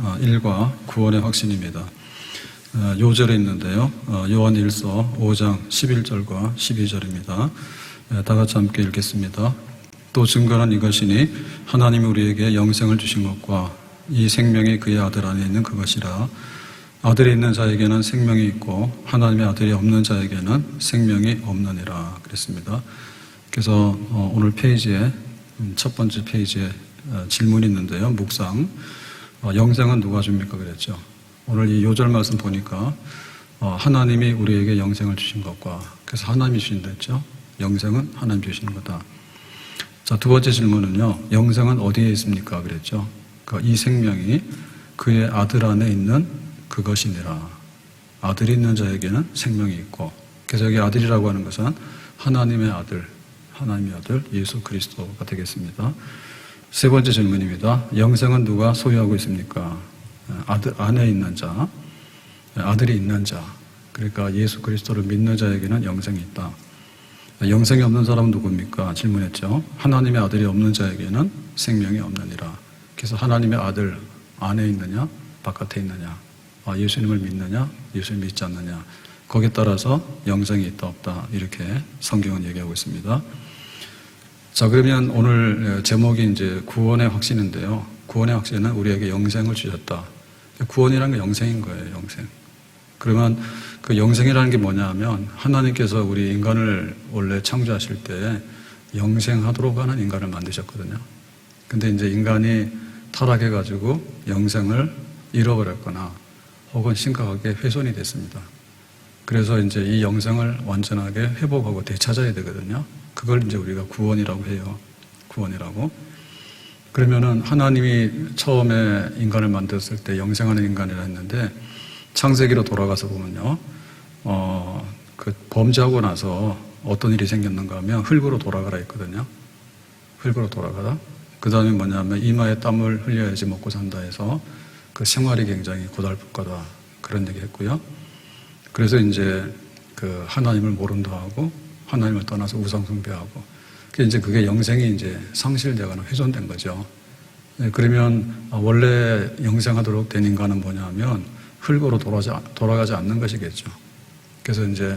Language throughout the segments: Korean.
1과 구원의 확신입니다. 요절에 있는데요. 요한일서 5장 11절과 12절입니다. 다 같이 함께 읽겠습니다. 또 증거는 이것이니 하나님이 우리에게 영생을 주신 것과 이 생명이 그의 아들 안에 있는 그것이라. 아들이 있는 자에게는 생명이 있고 하나님의 아들이 없는 자에게는 생명이 없느니라 그랬습니다. 그래서 오늘 페이지에 첫 번째 페이지에 질문이 있는데요. 묵상. 영생은 누가 줍니까 그랬죠. 오늘 이 요절 말씀 보니까 하나님이 우리에게 영생을 주신 것과, 그래서 하나님이 주신다 했죠. 영생은 하나님 주시는 거다. 자, 두 번째 질문은요. 영생은 어디에 있습니까 그랬죠. 그러니까 이 생명이 그의 아들 안에 있는 그것이니라. 아들이 있는 자에게는 생명이 있고, 그래서 여기 아들이라고 하는 것은 하나님의 아들 예수 그리스도가 되겠습니다. 세 번째 질문입니다. 영생은 누가 소유하고 있습니까? 아들 안에 있는 자, 아들이 있는 자, 그러니까 예수 그리스도를 믿는 자에게는 영생이 있다. 영생이 없는 사람은 누굽니까? 질문했죠. 하나님의 아들이 없는 자에게는 생명이 없느니라. 그래서 하나님의 아들 안에 있느냐 바깥에 있느냐, 예수님을 믿느냐 예수님 믿지 않느냐, 거기에 따라서 영생이 있다 없다, 이렇게 성경은 얘기하고 있습니다. 자, 그러면 오늘 제목이 이제 구원의 확신인데요. 구원의 확신은 우리에게 영생을 주셨다. 구원이라는 게 영생인 거예요. 영생. 그러면 그 영생이라는 게 뭐냐 하면, 하나님께서 우리 인간을 원래 창조하실 때 영생하도록 하는 인간을 만드셨거든요. 근데 이제 인간이 타락해가지고 영생을 잃어버렸거나 혹은 심각하게 훼손이 됐습니다. 그래서 이제 이 영생을 완전하게 회복하고 되찾아야 되거든요. 그걸 이제 우리가 구원이라고 해요. 구원이라고. 그러면은 하나님이 처음에 인간을 만들었을 때 영생하는 인간이라 했는데, 창세기로 돌아가서 보면요. 그 범죄하고 나서 어떤 일이 생겼는가 하면 흙으로 돌아가라 했거든요. 흙으로 돌아가라. 그 다음에 뭐냐면 이마에 땀을 흘려야지 먹고 산다 해서 그 생활이 굉장히 고달프거다, 그런 얘기 했고요. 그래서 이제 그 하나님을 모른다 하고 하나님을 떠나서 우상숭배하고, 이제 그게 영생이 이제 상실되거나 훼손된 거죠. 그러면 원래 영생하도록 된 인간은 뭐냐면 흙으로 돌아가지 않는 것이겠죠. 그래서 이제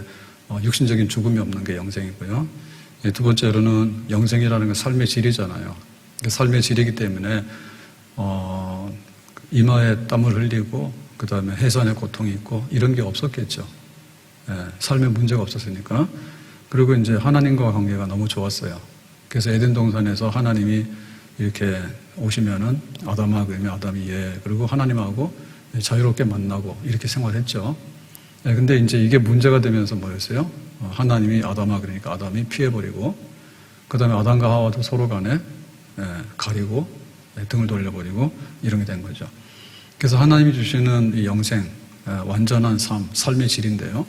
육신적인 죽음이 없는 게 영생이고요. 두 번째로는 영생이라는 건 삶의 질이잖아요. 삶의 질이기 때문에 이마에 땀을 흘리고 그 다음에 해산의 고통이 있고 이런 게 없었겠죠. 삶에 문제가 없었으니까. 그리고 이제 하나님과 관계가 너무 좋았어요. 그래서 에덴 동산에서 하나님이 이렇게 오시면은 아담아 그러면 아담이 그리고 하나님하고 자유롭게 만나고 이렇게 생활했죠. 근데 이제 이게 문제가 되면서 뭐였어요? 하나님이 아담아 그러니까 아담이 피해버리고, 그 다음에 아담과 하와도 서로 간에 가리고 등을 돌려버리고 이런 게 된 거죠. 그래서 하나님이 주시는 이 영생, 완전한 삶의 질인데요.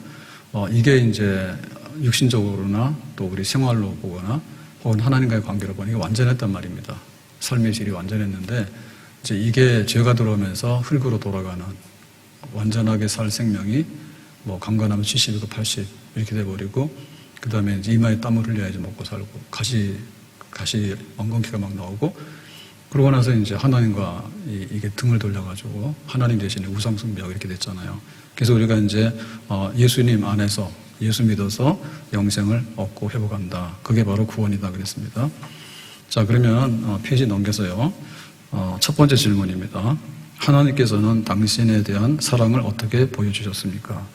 이게 이제 육신적으로나 또 우리 생활로 보거나 혹은 하나님과의 관계로 보니 완전했단 말입니다. 삶의 질이 완전했는데, 이제 이게 죄가 들어오면서 흙으로 돌아가는 완전하게 살 생명이 뭐 강건하면 70이고 80 이렇게 돼버리고, 그 다음에 이마에 땀을 흘려야지 먹고 살고 가시 엉겅퀴가 막 나오고, 그러고 나서 이제 하나님과 이게 등을 돌려가지고 하나님 대신에 우상숭배하고 이렇게 됐잖아요. 그래서 우리가 이제 예수님 안에서 예수 믿어서 영생을 얻고 회복한다. 그게 바로 구원이다 그랬습니다. 자, 그러면 페이지 넘겨서요. 첫 번째 질문입니다. 하나님께서는 당신에 대한 사랑을 어떻게 보여주셨습니까?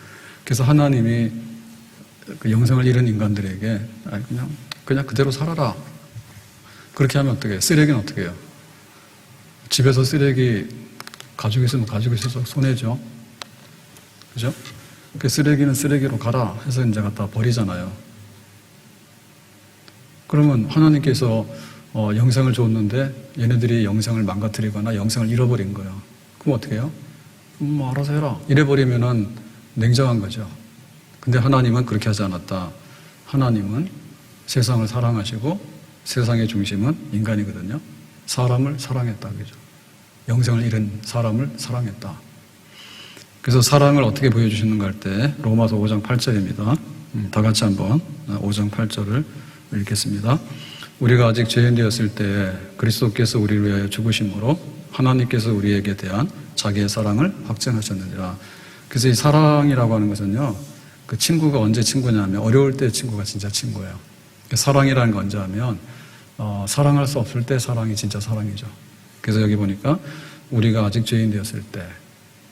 그래서 하나님이 그 영생을 잃은 인간들에게 그냥 그대로 살아라. 그렇게 하면 어떻게 해요? 쓰레기는 어떻게 해요? 집에서 쓰레기 가지고 있으면 가지고 있어서 손해죠. 그죠? 그 쓰레기는 쓰레기로 가라 해서 이제 갖다 버리잖아요. 그러면 하나님께서 영생을 줬는데 얘네들이 영생을 망가뜨리거나 영생을 잃어버린 거예요. 그럼 어떻게 해요? 알아서 해라. 이래버리면은 냉정한 거죠. 근데 하나님은 그렇게 하지 않았다. 하나님은 세상을 사랑하시고 세상의 중심은 인간이거든요. 사람을 사랑했다. 그죠? 영생을 잃은 사람을 사랑했다. 그래서 사랑을 어떻게 보여주시는가 할 때 로마서 5장 8절입니다. 다 같이 한번 5장 8절을 읽겠습니다. 우리가 아직 죄인 되었을 때 그리스도께서 우리를 위하여 죽으심으로 하나님께서 우리에게 대한 자기의 사랑을 확증하셨느니라. 그래서 이 사랑이라고 하는 것은요, 그 친구가 언제 친구냐면 어려울 때 친구가 진짜 친구예요. 사랑이라는 건 언제 하면 사랑할 수 없을 때 사랑이 진짜 사랑이죠. 그래서 여기 보니까 우리가 아직 죄인 되었을 때,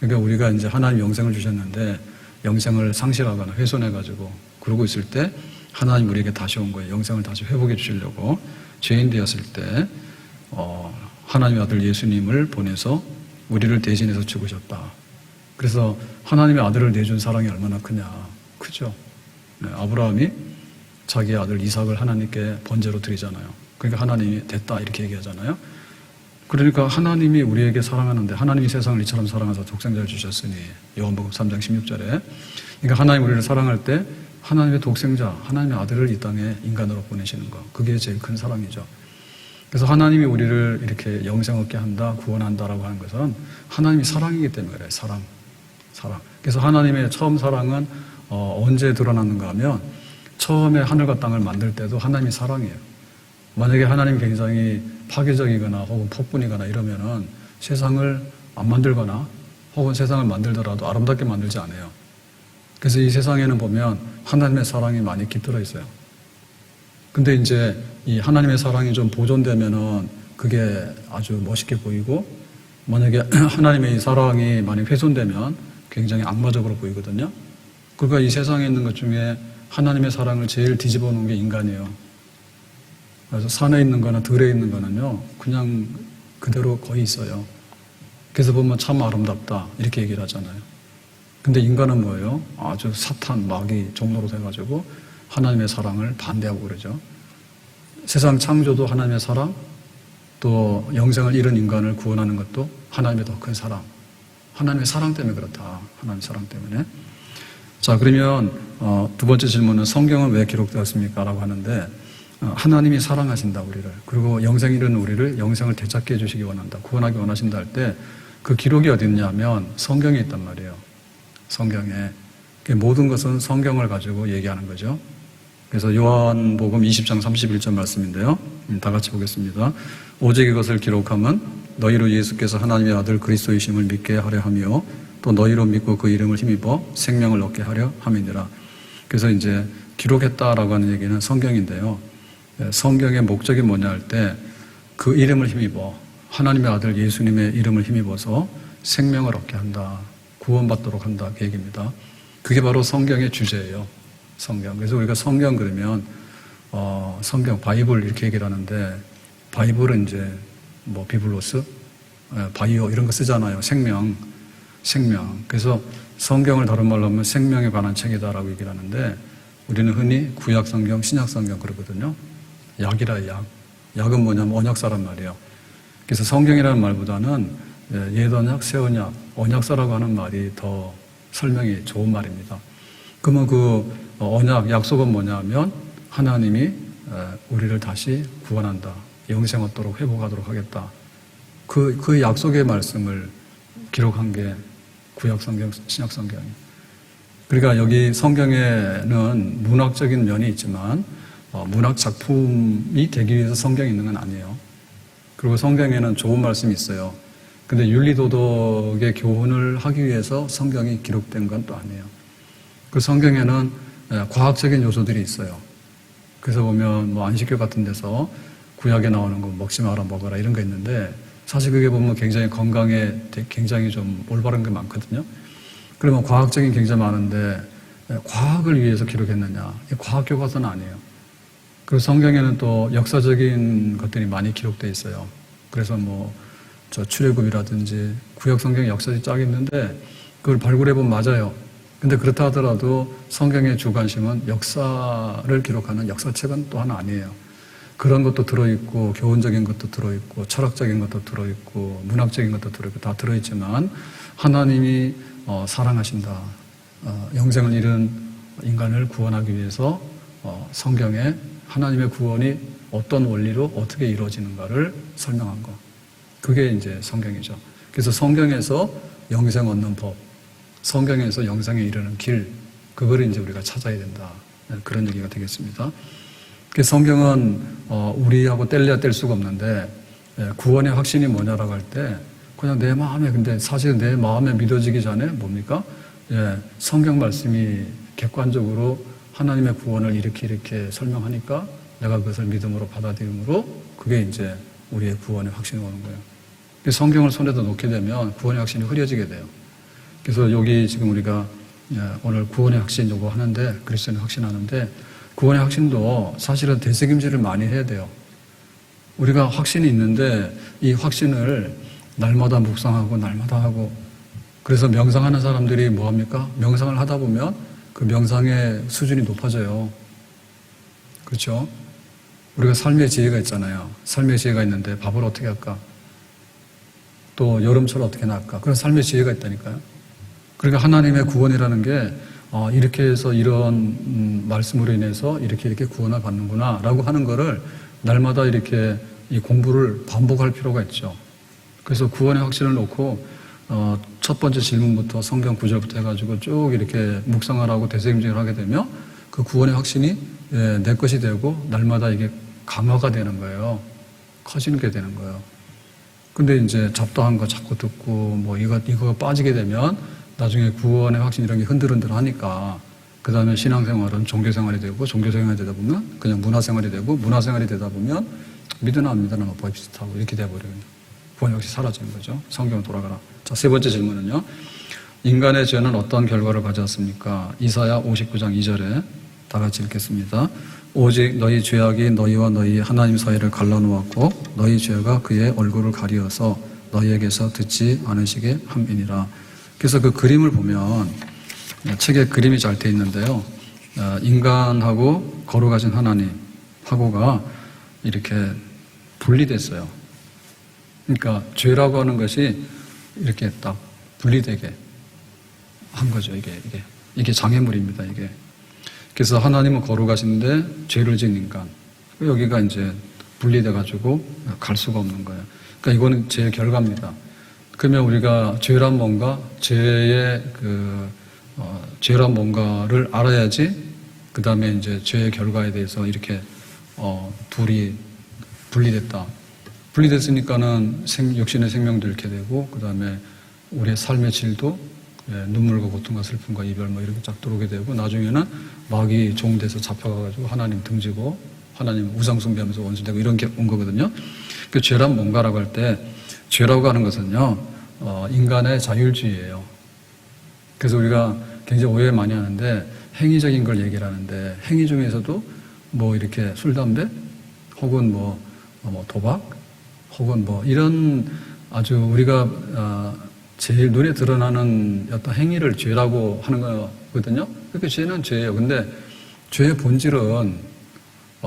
그러니까 우리가 이제 하나님 영생을 주셨는데 영생을 상실하거나 훼손해가지고 그러고 있을 때 하나님 우리에게 다시 온 거예요. 영생을 다시 회복해 주시려고. 죄인 되었을 때 하나님의 아들 예수님을 보내서 우리를 대신해서 죽으셨다. 그래서 하나님의 아들을 내준 사랑이 얼마나 크냐. 크죠. 네, 아브라함이 자기 아들 이삭을 하나님께 번제로 드리잖아요. 그러니까 하나님이 됐다 이렇게 얘기하잖아요. 그러니까 하나님이 우리에게 사랑하는데 하나님이 세상을 이처럼 사랑하사 독생자를 주셨으니 요한복음 3장 16절에 그러니까 하나님 우리를 사랑할 때 하나님의 독생자, 하나님의 아들을 이 땅에 인간으로 보내시는 것, 그게 제일 큰 사랑이죠. 그래서 하나님이 우리를 이렇게 영생 얻게 한다, 구원한다라고 하는 것은 하나님이 사랑이기 때문에 그래요. 사랑. 그래서 하나님의 처음 사랑은 언제 드러났는가 하면 처음에 하늘과 땅을 만들 때도 하나님이 사랑이에요. 만약에 하나님이 굉장히 파괴적이거나 혹은 폭군이거나 이러면은 세상을 안 만들거나 혹은 세상을 만들더라도 아름답게 만들지 않아요. 그래서 이 세상에는 보면 하나님의 사랑이 많이 깃들어 있어요. 근데 이제 이 하나님의 사랑이 좀 보존되면은 그게 아주 멋있게 보이고 만약에 하나님의 이 사랑이 많이 훼손되면 굉장히 악마적으로 보이거든요. 그러니까 이 세상에 있는 것 중에 하나님의 사랑을 제일 뒤집어 놓은 게 인간이에요. 그래서 산에 있는 거나 들에 있는 거는요, 그냥 그대로 거의 있어요. 그래서 보면 참 아름답다, 이렇게 얘기를 하잖아요. 근데 인간은 뭐예요? 아주 사탄, 마귀, 종로로 돼가지고 하나님의 사랑을 반대하고 그러죠. 세상 창조도 하나님의 사랑, 또 영생을 잃은 인간을 구원하는 것도 하나님의 더 큰 사랑. 하나님의 사랑 때문에 그렇다. 하나님의 사랑 때문에. 자, 그러면 두 번째 질문은 성경은 왜 기록되었습니까? 라고 하는데 하나님이 사랑하신다 우리를. 그리고 영생 잃은 우리를 영생을 되찾게 해주시기 원한다. 구원하기 원하신다 할 때 그 기록이 어디 있냐면 성경에 있단 말이에요. 성경에. 모든 것은 성경을 가지고 얘기하는 거죠. 그래서 요한복음 20장 31절 말씀인데요. 다 같이 보겠습니다. 오직 이것을 기록함은 너희로 예수께서 하나님의 아들 그리스도이심을 믿게 하려 하며 또 너희로 믿고 그 이름을 힘입어 생명을 얻게 하려 함이니라. 그래서 이제 기록했다라고 하는 얘기는 성경인데요. 성경의 목적이 뭐냐 할 때 그 이름을 힘입어 하나님의 아들 예수님의 이름을 힘입어서 생명을 얻게 한다. 구원받도록 한다. 그 얘기입니다. 그게 바로 성경의 주제예요. 성경. 그래서 우리가 성경 그러면 성경, 바이블 이렇게 얘기를 하는데 바이블은 이제 뭐 비블로스, 바이오 이런 거 쓰잖아요. 생명. 그래서 성경을 다른 말로 하면 생명에 관한 책이다라고 얘기를 하는데 우리는 흔히 구약 성경, 신약 성경 그러거든요. 약이라 약. 약은 뭐냐면 언약사란 말이에요. 그래서 성경이라는 말보다는 옛 언약, 새 언약, 언약사라고 하는 말이 더 설명이 좋은 말입니다. 그러면 그 언약, 약속은 뭐냐면 하나님이 우리를 다시 구원한다. 영생 얻도록 회복하도록 하겠다. 그 약속의 말씀을 기록한 게 구약 성경, 신약 성경이에요. 그러니까 여기 성경에는 문학적인 면이 있지만 문학 작품이 되기 위해서 성경이 있는 건 아니에요. 그리고 성경에는 좋은 말씀이 있어요. 근데 윤리도덕의 교훈을 하기 위해서 성경이 기록된 건 또 아니에요. 그 성경에는 과학적인 요소들이 있어요. 그래서 보면 뭐 안식교 같은 데서 구약에 나오는 거 먹지 마라 먹어라 이런 거 있는데 사실 그게 보면 굉장히 건강에 굉장히 좀 올바른 게 많거든요. 그러면 과학적인 굉장히 많은데 과학을 위해서 기록했느냐? 과학 교과서는 아니에요. 그리고 성경에는 또 역사적인 것들이 많이 기록되어 있어요. 그래서 뭐 저 출애굽이라든지 구약 성경에 역사적이 쫙 있는데 그걸 발굴해보면 맞아요. 근데 그렇다 하더라도 성경의 주관심은 역사를 기록하는 역사책은 또한 아니에요. 그런 것도 들어있고 교훈적인 것도 들어있고 철학적인 것도 들어있고 문학적인 것도 들어있고 다 들어있지만 하나님이 사랑하신다. 영생을 잃은 인간을 구원하기 위해서 성경에 하나님의 구원이 어떤 원리로 어떻게 이루어지는가를 설명한 것. 그게 이제 성경이죠. 그래서 성경에서 영생 얻는 법, 성경에서 영생에 이르는 길, 그걸 이제 우리가 찾아야 된다. 그런 얘기가 되겠습니다. 그래서 성경은 우리하고 뗄래야 뗄 수가 없는데 구원의 확신이 뭐냐라고 할 때 그냥 내 마음에, 근데 사실 내 마음에 믿어지기 전에 뭡니까? 성경 말씀이 객관적으로 하나님의 구원을 이렇게 설명하니까 내가 그것을 믿음으로 받아들임으로 그게 이제 우리의 구원의 확신이 오는 거예요. 성경을 손에다 놓게 되면 구원의 확신이 흐려지게 돼요. 그래서 여기 지금 우리가 오늘 구원의 확신 요구 하는데, 그리스도인의 확신하는데, 구원의 확신도 사실은 되새김질을 많이 해야 돼요. 우리가 확신이 있는데 이 확신을 날마다 묵상하고 날마다 하고, 그래서 명상하는 사람들이 뭐합니까? 명상을 하다 보면 그 명상의 수준이 높아져요. 그렇죠? 우리가 삶의 지혜가 있잖아요. 삶의 지혜가 있는데 밥을 어떻게 할까? 또 여름철 어떻게 날까? 그런 삶의 지혜가 있다니까요. 그러니까 하나님의 구원이라는 게 이렇게 해서 이런 말씀으로 인해서 이렇게 구원을 받는구나 라고 하는 거를 날마다 이렇게 이 공부를 반복할 필요가 있죠. 그래서 구원의 확신을 놓고 첫 번째 질문부터 성경 구절부터 해가지고 쭉 이렇게 묵상을 하고 되새김질을 하게 되면 그 구원의 확신이 내 것이 되고 날마다 이게 강화가 되는 거예요. 커지는 게 되는 거예요. 근데 이제 잡다한 거 자꾸 듣고 뭐 이거가 빠지게 되면 나중에 구원의 확신 이런 게 흔들흔들 하니까 그 다음에 신앙생활은 종교생활이 되고 종교생활이 되다 보면 그냥 문화생활이 되고 문화생활이 되다 보면 믿으나 안 믿으나 거의 비슷하고 이렇게 돼버려요. 구원의 확신이 사라지는 거죠. 성경으로 돌아가라. 자, 세 번째 질문은요. 인간의 죄는 어떤 결과를 가져왔습니까? 이사야 59장 2절에 다 같이 읽겠습니다. 오직 너희 죄악이 너희와 너희 하나님 사이를 갈라놓았고 너희 죄가 그의 얼굴을 가리어서 너희에게서 듣지 않으시게 함이니라. 그래서 그 그림을 보면 책에 그림이 잘 돼 있는데요. 인간하고 거룩하신 하나님하고가 이렇게 분리됐어요. 그러니까 죄라고 하는 것이 이렇게 딱 분리되게 한 거죠. 이게 장애물입니다. 이게. 그래서 하나님은 거룩하신데 죄를 지은 인간. 여기가 이제 분리돼가지고 갈 수가 없는 거예요. 그러니까 이거는 죄의 결과입니다. 그러면 우리가 죄란 뭔가, 죄란 뭔가를 알아야지, 그 다음에 이제 죄의 결과에 대해서 이렇게, 둘이 분리됐다. 분리됐으니까는 육신의 생명도 잃게 되고, 그 다음에 우리의 삶의 질도 눈물과 고통과 슬픔과 이별 뭐 이렇게 쫙 들어오게 되고, 나중에는 마귀 종돼서 잡혀가가지고 하나님 등지고, 하나님 우상숭배하면서 원수되고 이런 게 온 거거든요. 그 죄란 뭔가라고 할 때, 죄라고 하는 것은요, 인간의 자율주의예요. 그래서 우리가 굉장히 오해 많이 하는데, 행위적인 걸 얘기를 하는데, 행위 중에서도 뭐 이렇게 술, 담배, 혹은 뭐 도박, 혹은 뭐 이런 아주 우리가 제일 눈에 드러나는 어떤 행위를 죄라고 하는 거거든요. 그러니까 죄는 죄예요. 근데 죄의 본질은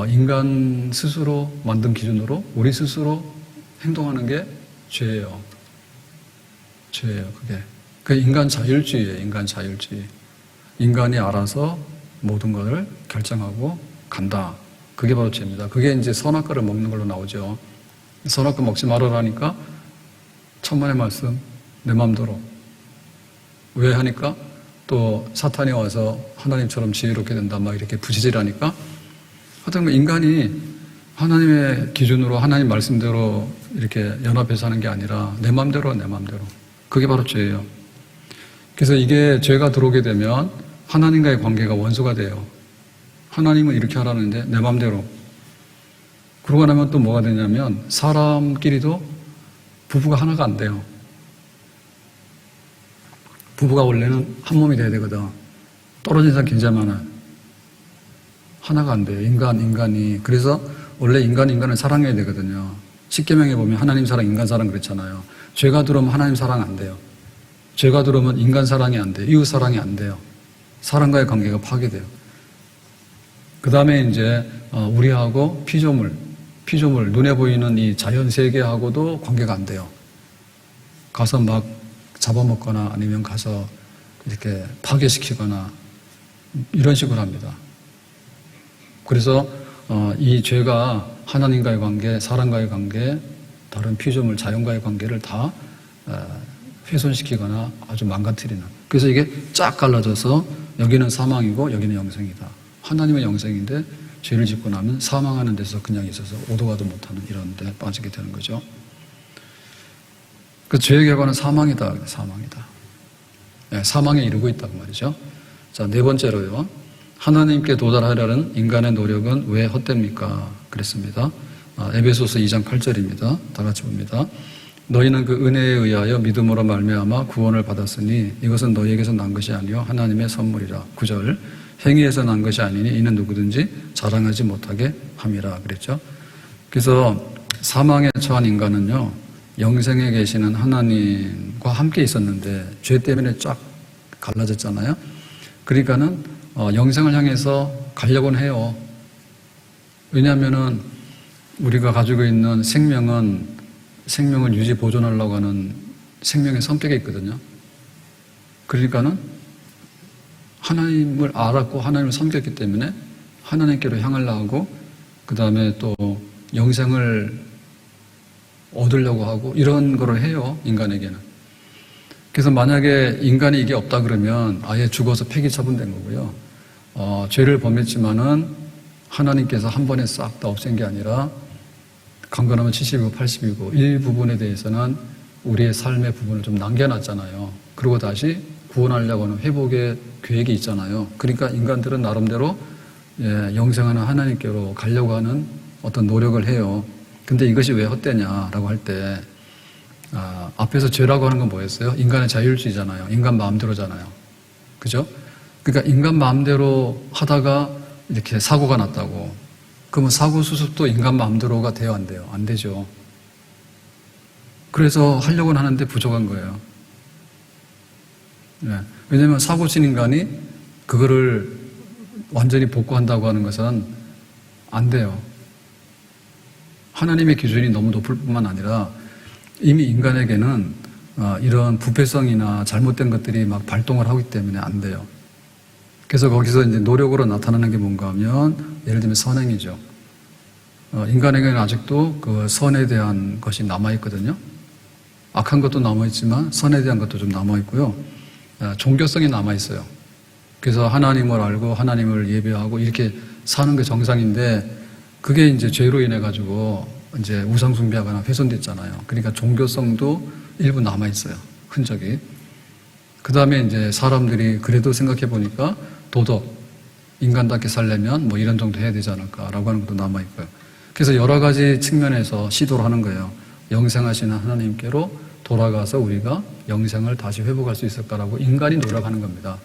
인간 스스로 만든 기준으로 우리 스스로 행동하는 게 죄예요. 죄예요, 그게. 그 인간 자율주의예요, 인간 자율주의. 인간이 알아서 모든 것을 결정하고 간다. 그게 바로 죄입니다. 그게 이제 선악과를 먹는 걸로 나오죠. 선악과 먹지 말아라니까 천만의 말씀, 내 맘대로. 왜 하니까 또 사탄이 와서 하나님처럼 지혜롭게 된다, 막 이렇게 부지질하니까 하여튼 인간이 하나님의 기준으로 하나님 말씀대로 이렇게 연합해서 하는 게 아니라 내 맘대로. 그게 바로 죄예요. 그래서 이게 죄가 들어오게 되면 하나님과의 관계가 원수가 돼요. 하나님은 이렇게 하라는데 내 맘대로. 그러고 나면 또 뭐가 되냐면 사람끼리도 부부가 하나가 안 돼요. 부부가 원래는 한 몸이 돼야 되거든. 떨어진 사람 굉장히 많아요. 하나가 안 돼요. 인간이. 그래서 원래 인간을 사랑해야 되거든요. 십계명에 보면 하나님 사랑, 인간 사랑 그랬잖아요. 죄가 들어오면 하나님 사랑 안 돼요. 죄가 들어오면 인간 사랑이 안 돼요. 이웃 사랑이 안 돼요. 사람과의 관계가 파괴돼요. 그 다음에 이제 우리하고 피조물, 눈에 보이는 이 자연 세계하고도 관계가 안 돼요. 가서 막 잡아먹거나 아니면 가서 이렇게 파괴시키거나 이런 식으로 합니다. 그래서 이 죄가 하나님과의 관계, 사람과의 관계, 다른 피조물, 자연과의 관계를 다 훼손시키거나 아주 망가뜨리는. 그래서 이게 쫙 갈라져서 여기는 사망이고 여기는 영생이다. 하나님은 영생인데 죄를 짓고 나면 사망하는 데서 그냥 있어서 오도 가도 못하는 이런 데 빠지게 되는 거죠. 그 죄의 결과는 사망이다. 사망이다. 네, 사망에 이르고 있다고 말이죠. 자, 네 번째로요. 하나님께 도달하려는 인간의 노력은 왜 헛됩니까? 그랬습니다. 에베소서 2장 8절입니다. 다 같이 봅니다. 너희는 그 은혜에 의하여 믿음으로 말미암아 구원을 받았으니 이것은 너희에게서 난 것이 아니요 하나님의 선물이라. 9절. 행위에서 난 것이 아니니 이는 누구든지 자랑하지 못하게 함이라 그랬죠. 그래서 사망에 처한 인간은요, 영생에 계시는 하나님과 함께 있었는데 죄 때문에 쫙 갈라졌잖아요. 그러니까는 영생을 향해서 가려고는 해요. 왜냐하면은 우리가 가지고 있는 생명을 유지 보존하려고 하는 생명의 성격이 있거든요. 그러니까는 하나님을 알았고 하나님을 섬겼기 때문에 하나님께로 향하려고 하고, 그 다음에 또 영생을 얻으려고 하고 이런 거를 해요, 인간에게는. 그래서 만약에 인간이 이게 없다 그러면 아예 죽어서 폐기 처분된 거고요. 죄를 범했지만은 하나님께서 한 번에 싹 다 없앤 게 아니라 강건하면 70이고 80이고 일부분에 대해서는 우리의 삶의 부분을 좀 남겨놨잖아요. 그리고 다시 구원하려고 하는 회복의 계획이 있잖아요. 그러니까 인간들은 나름대로 영생하는 하나님께로 가려고 하는 어떤 노력을 해요. 근데 이것이 왜 헛되냐라고 할 때, 앞에서 죄라고 하는 건 뭐였어요? 인간의 자율주의잖아요. 인간 마음대로잖아요. 그죠? 그러니까 인간 마음대로 하다가 이렇게 사고가 났다고. 그러면 사고 수습도 인간 마음대로가 돼요, 안 돼요? 안 되죠. 그래서 하려고는 하는데 부족한 거예요. 네. 왜냐하면 사고 친 인간이 그거를 완전히 복구한다고 하는 것은 안 돼요. 하나님의 기준이 너무 높을 뿐만 아니라 이미 인간에게는 이런 부패성이나 잘못된 것들이 막 발동을 하기 때문에 안 돼요. 그래서 거기서 이제 노력으로 나타나는 게 뭔가 하면 예를 들면 선행이죠. 인간에게는 아직도 그 선에 대한 것이 남아있거든요. 악한 것도 남아있지만 선에 대한 것도 좀 남아있고요. 종교성이 남아있어요. 그래서 하나님을 알고 하나님을 예배하고 이렇게 사는 게 정상인데 그게 이제 죄로 인해가지고 이제 우상숭배하거나 훼손됐잖아요. 그러니까 종교성도 일부 남아있어요. 흔적이. 그 다음에 이제 사람들이 그래도 생각해 보니까 도덕, 인간답게 살려면 뭐 이런 정도 해야 되지 않을까라고 하는 것도 남아있고요. 그래서 여러 가지 측면에서 시도를 하는 거예요. 영생하시는 하나님께로 돌아가서 우리가 영생을 다시 회복할 수 있을까라고 인간이 노력하는 겁니다.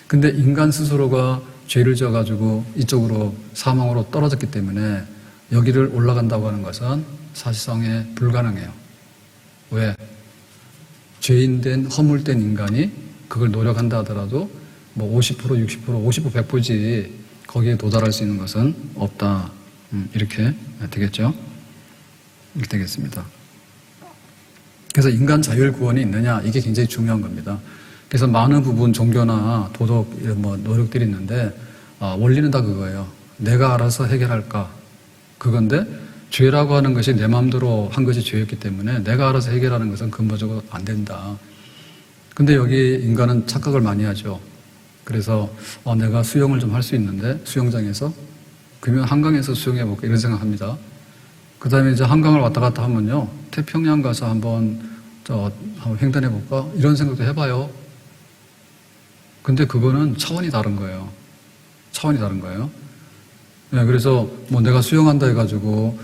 근데 인간 스스로가 죄를 지어가지고 이쪽으로 사망으로 떨어졌기 때문에 여기를 올라간다고 하는 것은 사실상에 불가능해요. 왜? 죄인된 허물된 인간이 그걸 노력한다 하더라도 뭐 50%, 60%, 50%, 100%지 거기에 도달할 수 있는 것은 없다. 이렇게 되겠죠? 이렇게 되겠습니다. 그래서 인간 자율 구원이 있느냐, 이게 굉장히 중요한 겁니다. 그래서 많은 부분 종교나 도덕 이런 뭐 노력들이 있는데 원리는 다 그거예요. 내가 알아서 해결할까? 그건데 죄라고 하는 것이 내 마음대로 한 것이 죄였기 때문에 내가 알아서 해결하는 것은 근본적으로 안 된다. 근데 여기 인간은 착각을 많이 하죠. 그래서 내가 수영을 좀 할 수 있는데 수영장에서 그러면 한강에서 수영해볼까 이런 생각합니다. 그 다음에 이제 한강을 왔다 갔다 하면요, 태평양 가서 한번 횡단해볼까 이런 생각도 해봐요. 근데 그거는 차원이 다른 거예요. 차원이 다른 거예요. 네, 그래서 뭐 내가 수영한다 해가지고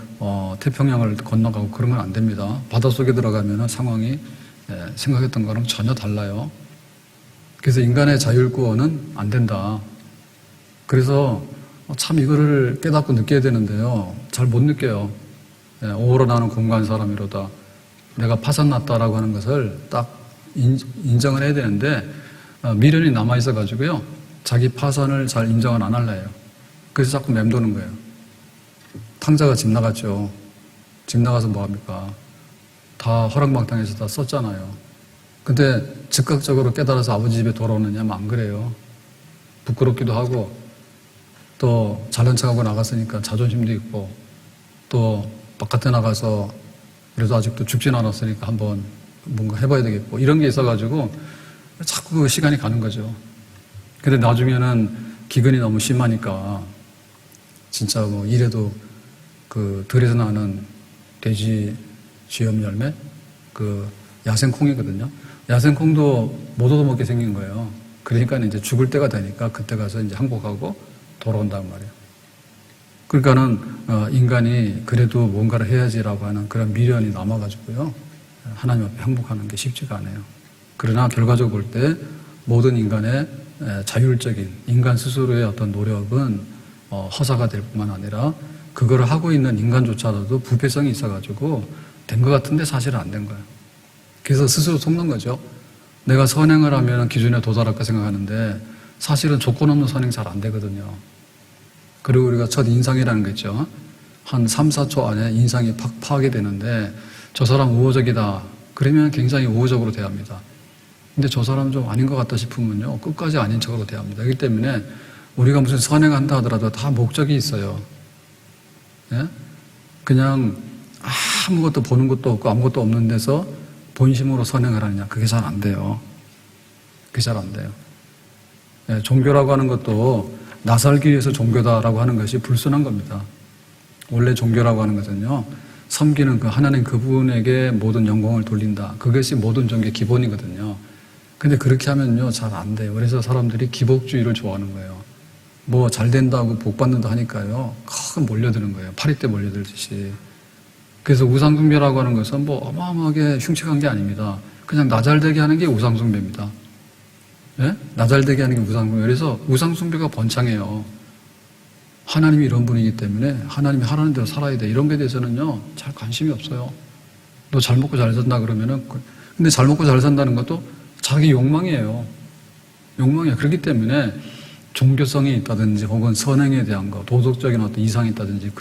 태평양을 건너가고 그런 건 안 됩니다. 바닷속에 들어가면 상황이 생각했던 거랑 전혀 달라요. 그래서 인간의 자율구원은 안 된다. 그래서 참 이거를 깨닫고 느껴야 되는데요. 잘 못 느껴요. 오로 나는 공간 사람이로다. 내가 파산났다라고 하는 것을 딱 인정을 해야 되는데 미련이 남아있어가지고요. 자기 파산을 잘 인정을 안 할래요. 그래서 자꾸 맴도는 거예요. 탕자가 집 나갔죠. 집 나가서 뭐합니까? 다 허랑방탕해서 다 썼잖아요. 근데 즉각적으로 깨달아서 아버지 집에 돌아오느냐면 안 그래요. 부끄럽기도 하고 또 잘난 척하고 나갔으니까 자존심도 있고 또 바깥에 나가서 그래도 아직도 죽진 않았으니까 한번 뭔가 해봐야 되겠고 이런 게 있어가지고 자꾸 그 시간이 가는 거죠. 근데 나중에는 기근이 너무 심하니까 진짜 뭐 이래도 그 들에서 나는 돼지 쥐염 열매 그 야생콩이거든요. 야생콩도 못 얻어먹게 생긴 거예요. 그러니까 이제 죽을 때가 되니까 그때 가서 이제 항복하고 돌아온단 말이에요. 그러니까는 인간이 그래도 뭔가를 해야지라고 하는 그런 미련이 남아가지고요. 하나님 앞에 항복하는 게 쉽지가 않아요. 그러나 결과적으로 볼 때 모든 인간의 자율적인 인간 스스로의 어떤 노력은 허사가 될 뿐만 아니라 그거를 하고 있는 인간조차도 부패성이 있어가지고 된 것 같은데 사실은 안 된 거예요. 그래서 스스로 속는 거죠. 내가 선행을 하면 기준에 도달할까 생각하는데 사실은 조건 없는 선행 잘 안 되거든요. 그리고 우리가 첫 인상이라는 거 있죠. 한 3, 4초 안에 인상이 팍 파악이 되는데 저 사람 우호적이다. 그러면 굉장히 우호적으로 대합니다. 근데 저 사람 좀 아닌 것 같다 싶으면요. 끝까지 아닌 척으로 대합니다. 그렇기 때문에 우리가 무슨 선행한다 하더라도 다 목적이 있어요. 예? 그냥 아무것도 보는 것도 없고 아무것도 없는 데서 본심으로 선행을 하느냐. 그게 잘 안 돼요. 그게 잘 안 돼요. 예, 종교라고 하는 것도 나 살기 위해서 종교다라고 하는 것이 불순한 겁니다. 원래 종교라고 하는 것은요. 섬기는 그 하나님 그분에게 모든 영광을 돌린다. 그것이 모든 종교의 기본이거든요. 근데 그렇게 하면요. 잘 안 돼요. 그래서 사람들이 기복주의를 좋아하는 거예요. 뭐 잘 된다고 복 받는다 하니까요. 큰 몰려드는 거예요. 파리 때 몰려들듯이. 그래서 우상숭배라고 하는 것은 뭐 어마어마하게 흉측한 게 아닙니다. 그냥 나 잘되게 하는 게 우상숭배입니다. 예? 나 잘되게 하는 게 우상숭배. 그래서 우상숭배가 번창해요. 하나님이 이런 분이기 때문에 하나님이 하라는 대로 살아야 돼. 이런 거에 대해서는요. 잘 관심이 없어요. 너 잘 먹고 잘 산다 그러면은 근데 잘 먹고 잘 산다는 것도 자기 욕망이에요. 욕망이에요. 그렇기 때문에 종교성이 있다든지 혹은 선행에 대한 거, 도덕적인 어떤 이상이 있다든지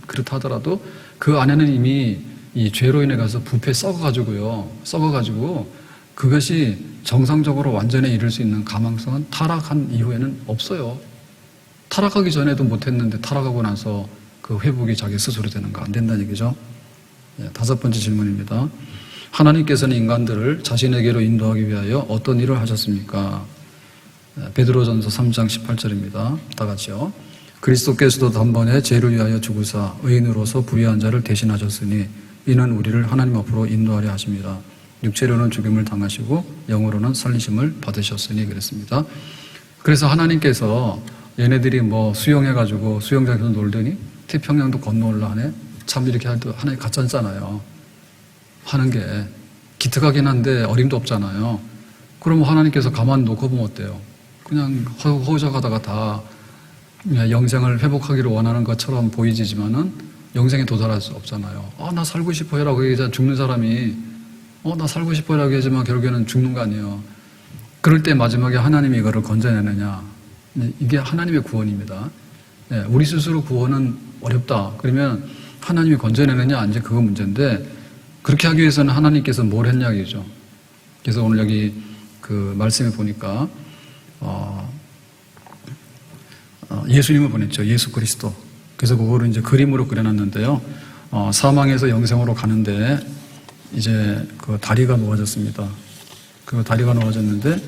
그렇다 하더라도 그 안에는 이미 이 죄로 인해 가서 부패 썩어가지고 그것이 정상적으로 완전에 이룰 수 있는 가망성은 타락한 이후에는 없어요. 타락하기 전에도 못했는데 타락하고 나서 그 회복이 자기 스스로 되는 거 안 된다는 얘기죠. 네, 5번째 질문입니다. 하나님께서는 인간들을 자신에게로 인도하기 위하여 어떤 일을 하셨습니까? 베드로전서 3장 18절입니다. 다 같이요. 그리스도께서도 단번에 죄를 위하여 죽으사 의인으로서 불의한 자를 대신하셨으니 이는 우리를 하나님 앞으로 인도하려 하십니다. 육체로는 죽임을 당하시고 영으로는 살리심을 받으셨으니 그랬습니다. 그래서 하나님께서 얘네들이 뭐 수영해가지고 수영장에서 놀더니 태평양도 건너올라 하네. 참 이렇게 하나님 가짜잖아요. 하는 게 기특하긴 한데 어림도 없잖아요. 그럼 하나님께서 가만 놓고 보면 어때요? 그냥 허우적하다가 다 영생을 회복하기를 원하는 것처럼 보이지만은 영생에 도달할 수 없잖아요. 나 살고 싶어요라고 얘기하자 죽는 사람이 나 살고 싶어요라고 하지만 결국에는 죽는 거 아니에요. 그럴 때 마지막에 하나님이 이거를 건져내느냐? 이게 하나님의 구원입니다. 네, 우리 스스로 구원은 어렵다. 그러면 하나님이 건져내느냐? 이제 그거 문제인데 그렇게 하기 위해서는 하나님께서 뭘 했냐 이거죠. 그래서 오늘 여기 그 말씀에 보니까 예수님을 보냈죠. 예수 그리스도. 그래서 그거를 이제 그림으로 그려놨는데요. 사망에서 영생으로 가는데 이제 그 다리가 놓아졌습니다. 그 다리가 놓아졌는데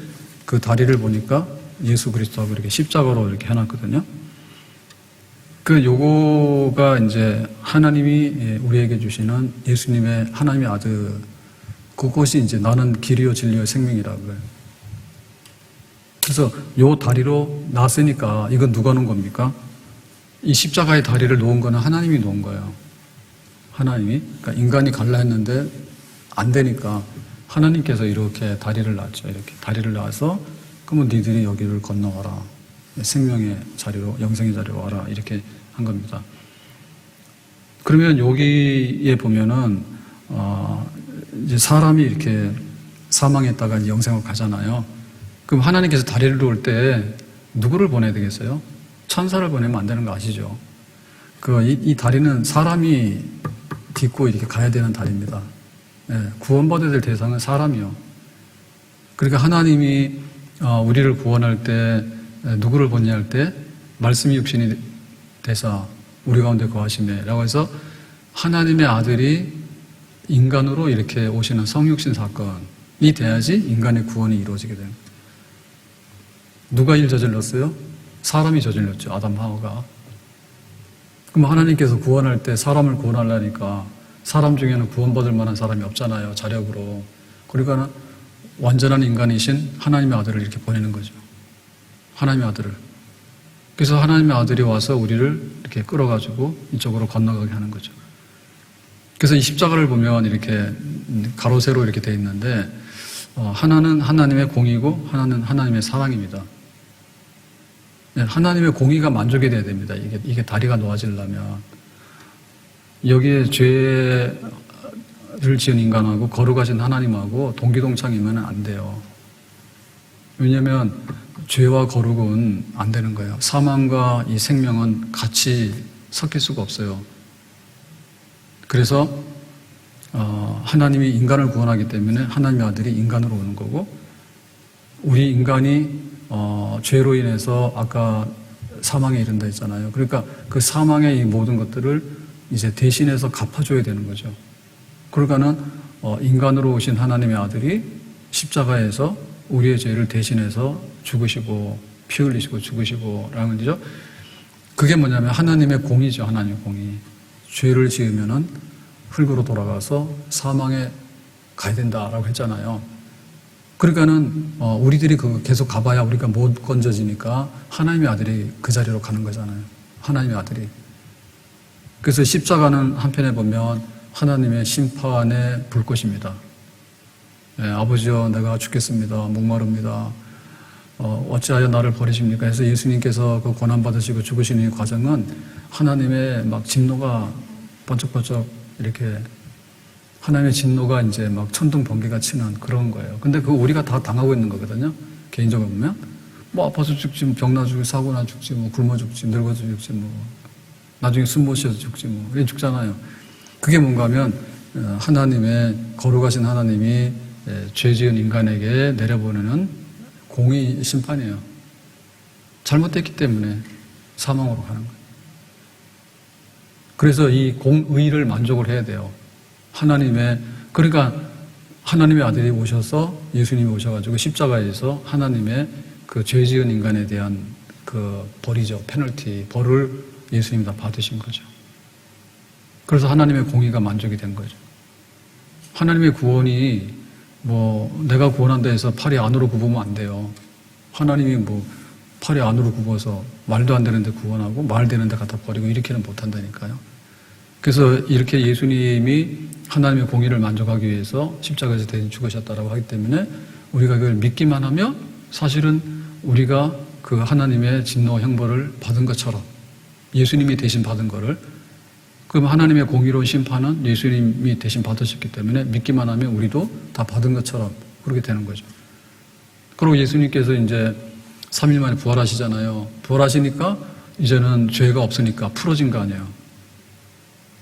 그 다리를 보니까 예수 그리스도하고 이렇게 십자가로 이렇게 해놨거든요. 그 요거가 이제 하나님이 우리에게 주시는 예수님의 하나님의 아들, 그것이 이제 나는 길이요 진리요 생명이라고 그래요. 그래서 요 다리로 났으니까 이건 누가 놓은 겁니까? 이 십자가의 다리를 놓은 거는 하나님이 놓은 거예요. 하나님이. 그러니까 인간이 갈라 했는데 안 되니까 하나님께서 이렇게 다리를 놨죠. 이렇게 다리를 놔서 그러면 니들이 여기를 건너와라. 생명의 자리로, 영생의 자리로 와라. 이렇게 한 겁니다. 그러면 여기에 보면은 이제 사람이 이렇게 사망했다가 이제 영생을 가잖아요. 그럼 하나님께서 다리를 놓을 때 누구를 보내야 되겠어요? 천사를 보내면 안 되는 거 아시죠? 이 다리는 사람이 딛고 이렇게 가야 되는 다리입니다. 네, 구원받아야 될 대상은 사람이요. 그러니까 하나님이 우리를 구원할 때 누구를 보내야 할 때 말씀이 육신이 되사 우리 가운데 거하시네 라고 해서 하나님의 아들이 인간으로 이렇게 오시는 성육신 사건이 돼야지 인간의 구원이 이루어지게 됩니다. 누가 일 저질렀어요? 사람이 저질렀죠. 아담 하와가. 그럼 하나님께서 구원할 때 사람을 구원하려니까 사람 중에는 구원받을 만한 사람이 없잖아요. 자력으로. 그러니까 완전한 인간이신 하나님의 아들을 이렇게 보내는 거죠. 하나님의 아들을. 그래서 하나님의 아들이 와서 우리를 이렇게 끌어가지고 이쪽으로 건너가게 하는 거죠. 그래서 이 십자가를 보면 이렇게 가로 세로 이렇게 돼 있는데 하나는 하나님의 공의고 하나는 하나님의 사랑입니다. 하나님의 공의가 만족이 돼야 됩니다. 이게 다리가 놓아지려면 여기에 죄를 지은 인간하고 거룩하신 하나님하고 동기동창이면 안 돼요. 왜냐하면 죄와 거룩은 안 되는 거예요. 사망과 이 생명은 같이 섞일 수가 없어요. 그래서 하나님이 인간을 구원하기 때문에 하나님의 아들이 인간으로 오는 거고, 우리 인간이 죄로 인해서 아까 사망에 이른다 했잖아요. 그러니까 그 사망의 이 모든 것들을 이제 대신해서 갚아줘야 되는 거죠. 그러니까는 인간으로 오신 하나님의 아들이 십자가에서 우리의 죄를 대신해서 죽으시고 피 흘리시고 죽으시고 라는 거죠. 그게 뭐냐면 하나님의 공의죠. 하나님의 공의. 죄를 지으면은 흙으로 돌아가서 사망에 가야 된다라고 했잖아요. 그러니까는 우리들이 계속 가봐야 우리가 못 건져지니까 하나님의 아들이 그 자리로 가는 거잖아요. 하나님의 아들이. 그래서 십자가는 한편에 보면 하나님의 심판의 불꽃입니다. 네, 아버지여 내가 죽겠습니다. 목마릅니다. 어찌하여 나를 버리십니까? 해서 예수님께서 그 고난받으시고 죽으시는 이 과정은 하나님의 막 진노가 번쩍번쩍 이렇게 하나님의 진노가 이제 막 천둥 번개가 치는 그런 거예요. 근데 그거 우리가 다 당하고 있는 거거든요. 개인적으로 보면. 뭐 아파서 죽지, 뭐 병나 죽지, 사고나 죽지, 뭐 굶어 죽지, 늙어서 죽지, 뭐 나중에 숨 못 쉬어서 죽지, 뭐 이렇게 죽잖아요. 그게 뭔가 하면 하나님의 거룩하신 하나님이 죄 지은 인간에게 내려보내는 공의 심판이에요. 잘못됐기 때문에 사망으로 가는 거예요. 그래서 이 공의를 만족을 해야 돼요. 그러니까 하나님의 아들이 오셔서 예수님이 오셔가지고 십자가에서 하나님의 그 죄 지은 인간에 대한 그 벌이죠. 페널티, 벌을 예수님이 다 받으신 거죠. 그래서 하나님의 공의가 만족이 된 거죠. 하나님의 구원이 뭐 내가 구원한다 해서 팔이 안으로 굽으면 안 돼요. 하나님이 뭐 팔이 안으로 굽어서 말도 안 되는데 구원하고 말 되는데 갖다 버리고 이렇게는 못 한다니까요. 그래서 이렇게 예수님이 하나님의 공의를 만족하기 위해서 십자가에서 대신 죽으셨다라고 하기 때문에 우리가 그걸 믿기만 하면 사실은 우리가 그 하나님의 진노 형벌을 받은 것처럼 예수님이 대신 받은 거를, 그럼 하나님의 공의로운 심판은 예수님이 대신 받으셨기 때문에 믿기만 하면 우리도 다 받은 것처럼 그렇게 되는 거죠. 그리고 예수님께서 이제 3일 만에 부활하시잖아요. 부활하시니까 이제는 죄가 없으니까 풀어진 거 아니에요.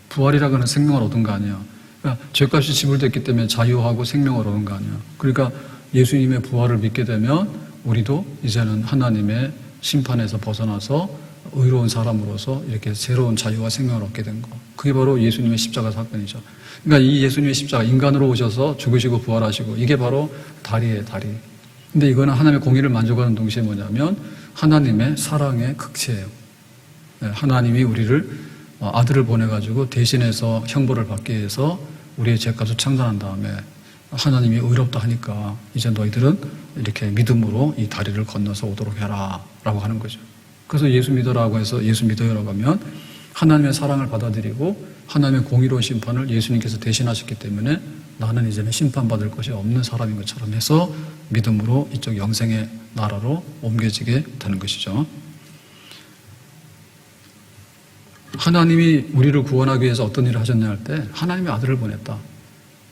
부활이라고 하는 생명을 얻은 거 아니에요. 그러니까 죄값이 지불됐기 때문에 자유하고 생명을 얻은 거 아니에요. 그러니까 예수님의 부활을 믿게 되면 우리도 이제는 하나님의 심판에서 벗어나서 의로운 사람으로서 이렇게 새로운 자유와 생명을 얻게 된 거. 그게 바로 예수님의 십자가 사건이죠. 그러니까 이 예수님의 십자가, 인간으로 오셔서 죽으시고 부활하시고, 이게 바로 다리예요, 다리. 근데 이거는 하나님의 공의를 만족하는 동시에 뭐냐면 하나님의 사랑의 극치예요. 하나님이 우리를 아들을 보내가지고 대신해서 형벌을 받기 위해서 우리의 죄값을 청산한 다음에 하나님이 의롭다 하니까 이제 너희들은 이렇게 믿음으로 이 다리를 건너서 오도록 해라 라고 하는 거죠. 그래서 예수 믿어라고 해서 예수 믿어요라고 하면 하나님의 사랑을 받아들이고 하나님의 공의로운 심판을 예수님께서 대신하셨기 때문에 나는 이제는 심판받을 것이 없는 사람인 것처럼 해서 믿음으로 이쪽 영생의 나라로 옮겨지게 되는 것이죠. 하나님이 우리를 구원하기 위해서 어떤 일을 하셨냐 할 때 하나님의 아들을 보냈다.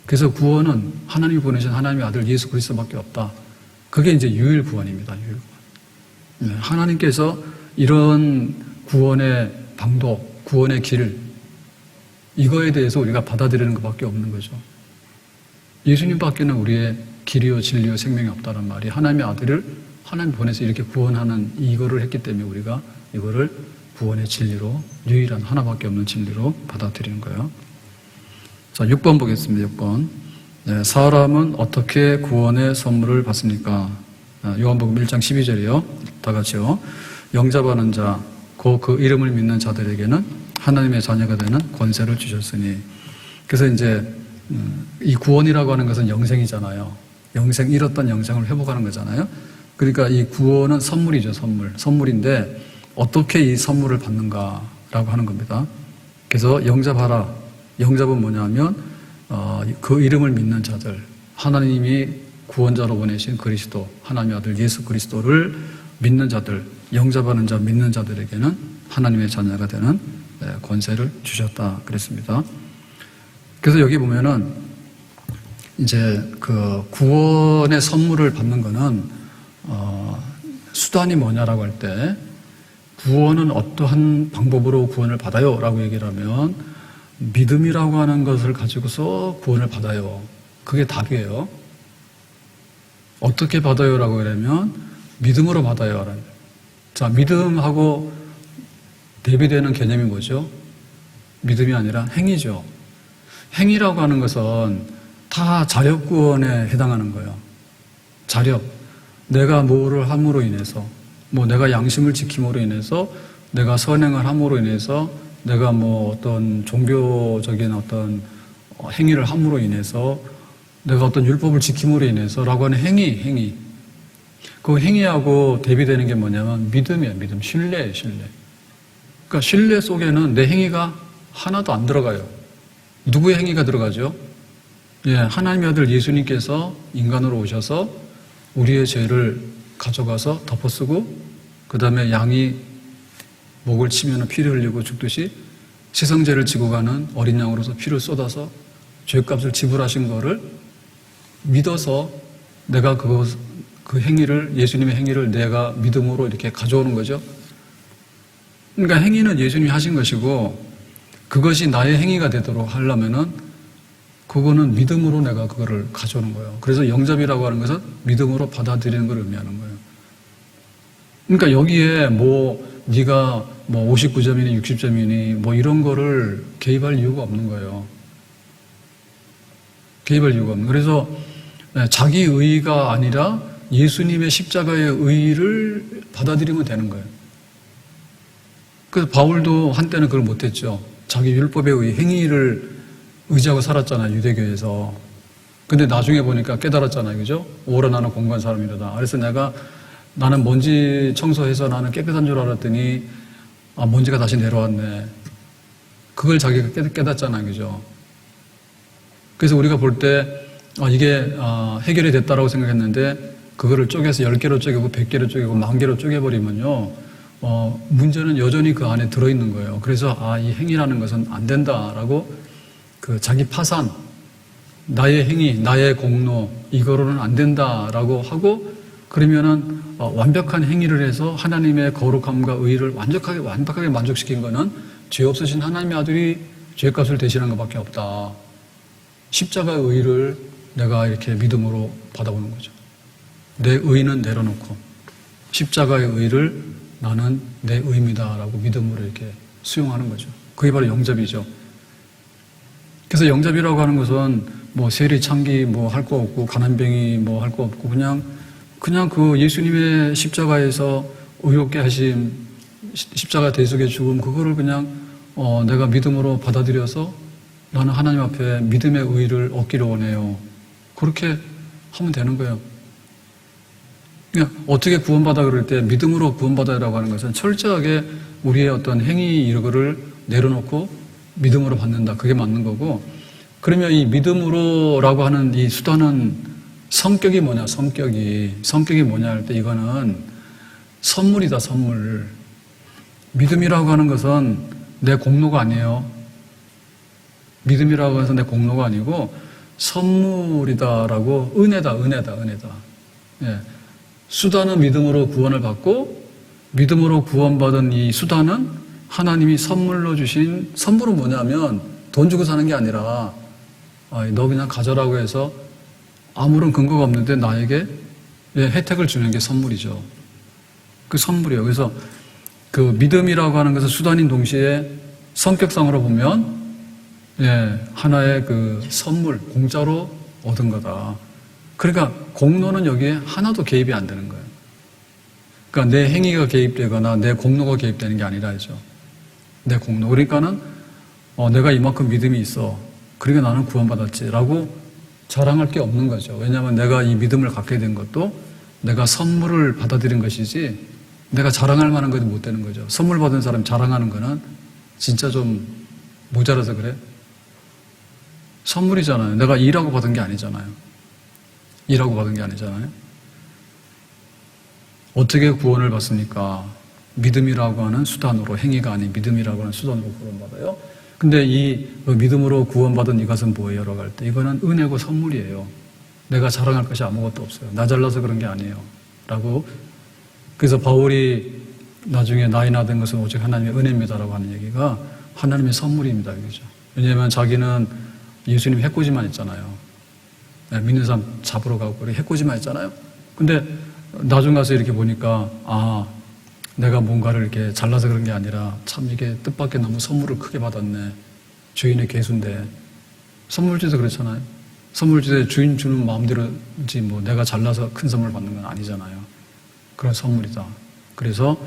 그래서 구원은 하나님이 보내신 하나님의 아들 예수 그리스도밖에 없다. 그게 이제 유일 구원입니다. 유일 구원. 하나님께서 이런 구원의 방도, 구원의 길, 이거에 대해서 우리가 받아들이는 것밖에 없는 거죠. 예수님밖에는 우리의 길이요 진리요 생명이 없다는 말이 하나님의 아들을 하나님 보내서 이렇게 구원하는 이거를 했기 때문에 우리가 이거를 구원의 진리로, 유일한 하나밖에 없는 진리로 받아들이는 거예요. 자, 6번 보겠습니다. 6번. 네, 사람은 어떻게 구원의 선물을 받습니까? 요한복음 1장 12절이요. 다 같이요. 영접하는 자, 곧 그 이름을 믿는 자들에게는 하나님의 자녀가 되는 권세를 주셨으니. 그래서 이제 이 구원이라고 하는 것은 영생이잖아요. 잃었던 영생을 회복하는 거잖아요. 그러니까 이 구원은 선물이죠, 선물인데 어떻게 이 선물을 받는가라고 하는 겁니다. 그래서 영접하라. 영접은 뭐냐면 그 이름을 믿는 자들, 하나님이 구원자로 보내신 그리스도, 하나님의 아들 예수 그리스도를 믿는 자들, 영접하는 자, 믿는 자들에게는 하나님의 자녀가 되는 권세를 주셨다 그랬습니다. 그래서 여기 보면은 이제 그 구원의 선물을 받는 거는 수단이 뭐냐라고 할 때 구원은 어떠한 방법으로 구원을 받아요? 라고 얘기를 하면 믿음이라고 하는 것을 가지고서 구원을 받아요. 그게 답이에요. 어떻게 받아요? 라고 하면 믿음으로 받아요. 자, 믿음하고 대비되는 개념이 뭐죠? 믿음이 아니라 행위죠. 행위라고 하는 것은 다 자력구원에 해당하는 거예요. 자력. 내가 뭐를 함으로 인해서, 내가 양심을 지킴으로 인해서, 내가 선행을 함으로 인해서, 내가 어떤 종교적인 어떤 행위를 함으로 인해서, 내가 어떤 율법을 지킴으로 인해서라고 하는 행위. 그 행위하고 대비되는 게 뭐냐면 믿음이에요. 믿음. 신뢰예요, 신뢰. 그러니까 신뢰 속에는 내 행위가 하나도 안 들어가요. 누구의 행위가 들어가죠? 하나님의 아들 예수님께서 인간으로 오셔서 우리의 죄를 가져가서 덮어쓰고 그 다음에 양이 목을 치면 피를 흘리고 죽듯이 지성죄를 지고 가는 어린 양으로서 피를 쏟아서 죄값을 지불하신 거를 믿어서 내가 그 행위를, 예수님의 행위를 내가 믿음으로 이렇게 가져오는 거죠. 그러니까 행위는 예수님이 하신 것이고 그것이 나의 행위가 되도록 하려면은 그거는 믿음으로 내가 그거를 가져오는 거예요. 그래서 영접이라고 하는 것은 믿음으로 받아들이는 걸 의미하는 거예요. 그러니까 여기에 네가 59점이니 60점이니 이런 거를 개입할 이유가 없는 거예요. 개입할 이유가 없는 거예요. 그래서 자기 의의가 아니라 예수님의 십자가의 의의를 받아들이면 되는 거예요. 그래서 바울도 한때는 그걸 못했죠. 자기 율법의 의의, 행위를 의지하고 살았잖아요, 유대교에서. 근데 나중에 보니까 깨달았잖아요, 그죠? 오라 나는 공부한 사람이로다. 그래서 나는 먼지 청소해서 나는 깨끗한 줄 알았더니, 먼지가 다시 내려왔네. 그걸 자기가 깨닫잖아요, 그죠? 그래서 우리가 볼 때, 이게 해결이 됐다라고 생각했는데, 그거를 쪼개서 10개로 쪼개고, 100개로 쪼개고, 10,000개로 쪼개버리면요, 문제는 여전히 그 안에 들어있는 거예요. 그래서, 이 행위라는 것은 안 된다라고 그 자기 파산, 나의 행위, 나의 공로, 이거로는 안 된다라고 하고, 그러면은 완벽한 행위를 해서 하나님의 거룩함과 의의를 완벽하게 만족시킨 거는 죄 없으신 하나님의 아들이 죄값을 대신한 것밖에 없다. 십자가의 의의를 내가 이렇게 믿음으로 받아보는 거죠. 내 의의는 내려놓고 십자가의 의의를 나는 내 의입니다라고 믿음으로 이렇게 수용하는 거죠. 그게 바로 영접이죠. 그래서 영접이라고 하는 것은 세리 창기 할 거 없고 가난뱅이 할 거 없고 그냥 그 예수님의 십자가에서 의롭게 하심, 십자가 대속의 죽음, 그거를 그냥 내가 믿음으로 받아들여서 나는 하나님 앞에 믿음의 의의를 얻기를 원해요. 그렇게 하면 되는 거예요. 그러니까 어떻게 구원받아 그럴 때 믿음으로 구원받아라고 하는 것은 철저하게 우리의 어떤 행위 이거를 내려놓고 믿음으로 받는다. 그게 맞는 거고. 그러면 이 믿음으로라고 하는 이 수단은 성격이 뭐냐, 성격이 뭐냐 할 때 이거는 선물이다, 선물. 믿음이라고 하는 것은 내 공로가 아니에요. 믿음이라고 해서 내 공로가 아니고 선물이다라고 은혜다. 예. 수단은 믿음으로 구원을 받고 믿음으로 구원받은 이 수단은 하나님이 선물로 주신, 선물은 뭐냐면 돈 주고 사는 게 아니라 너 그냥 가져라고 해서 아무런 근거가 없는데 나에게 혜택을 주는 게 선물이죠. 그 선물이에요. 그래서 그 믿음이라고 하는 것은 수단인 동시에 성격상으로 보면 하나의 그 선물, 공짜로 얻은 거다. 그러니까 공로는 여기에 하나도 개입이 안 되는 거예요. 그러니까 내 행위가 개입되거나 내 공로가 개입되는 게 아니라죠. 내 공로. 그러니까는 내가 이만큼 믿음이 있어. 그러니까 나는 구원받았지라고 자랑할 게 없는 거죠. 왜냐하면 내가 이 믿음을 갖게 된 것도 내가 선물을 받아들인 것이지 내가 자랑할 만한 것도 못 되는 거죠. 선물 받은 사람 자랑하는 거는 진짜 좀 모자라서 그래. 선물이잖아요. 내가 일하고 받은 게 아니잖아요. 일하고 받은 게 아니잖아요. 어떻게 구원을 받습니까? 믿음이라고 하는 수단으로, 행위가 아닌 믿음이라고 하는 수단으로 구원받아요. 근데 이 믿음으로 구원받은 이것은 뭐예요? 라고 할 때 이거는 은혜고 선물이에요. 내가 자랑할 것이 아무것도 없어요. 나 잘나서 그런 게 아니에요. 라고. 그래서 바울이 나중에 나이나 된 것은 오직 하나님의 은혜입니다라고 하는 얘기가 하나님의 선물입니다. 그죠? 왜냐하면 자기는 예수님 해코지만 했잖아요. 믿는 사람 잡으러 가고 그래 해코지만 했잖아요. 근데 나중 가서 이렇게 보니까 내가 뭔가를 이렇게 잘나서 그런 게 아니라 참 이게 뜻밖의 너무 선물을 크게 받았네. 주인의 계수인데 선물주도 그렇잖아요. 선물주에 주인 주는 마음대로지 뭐 내가 잘나서 큰 선물 받는 건 아니잖아요. 그런 선물이다. 그래서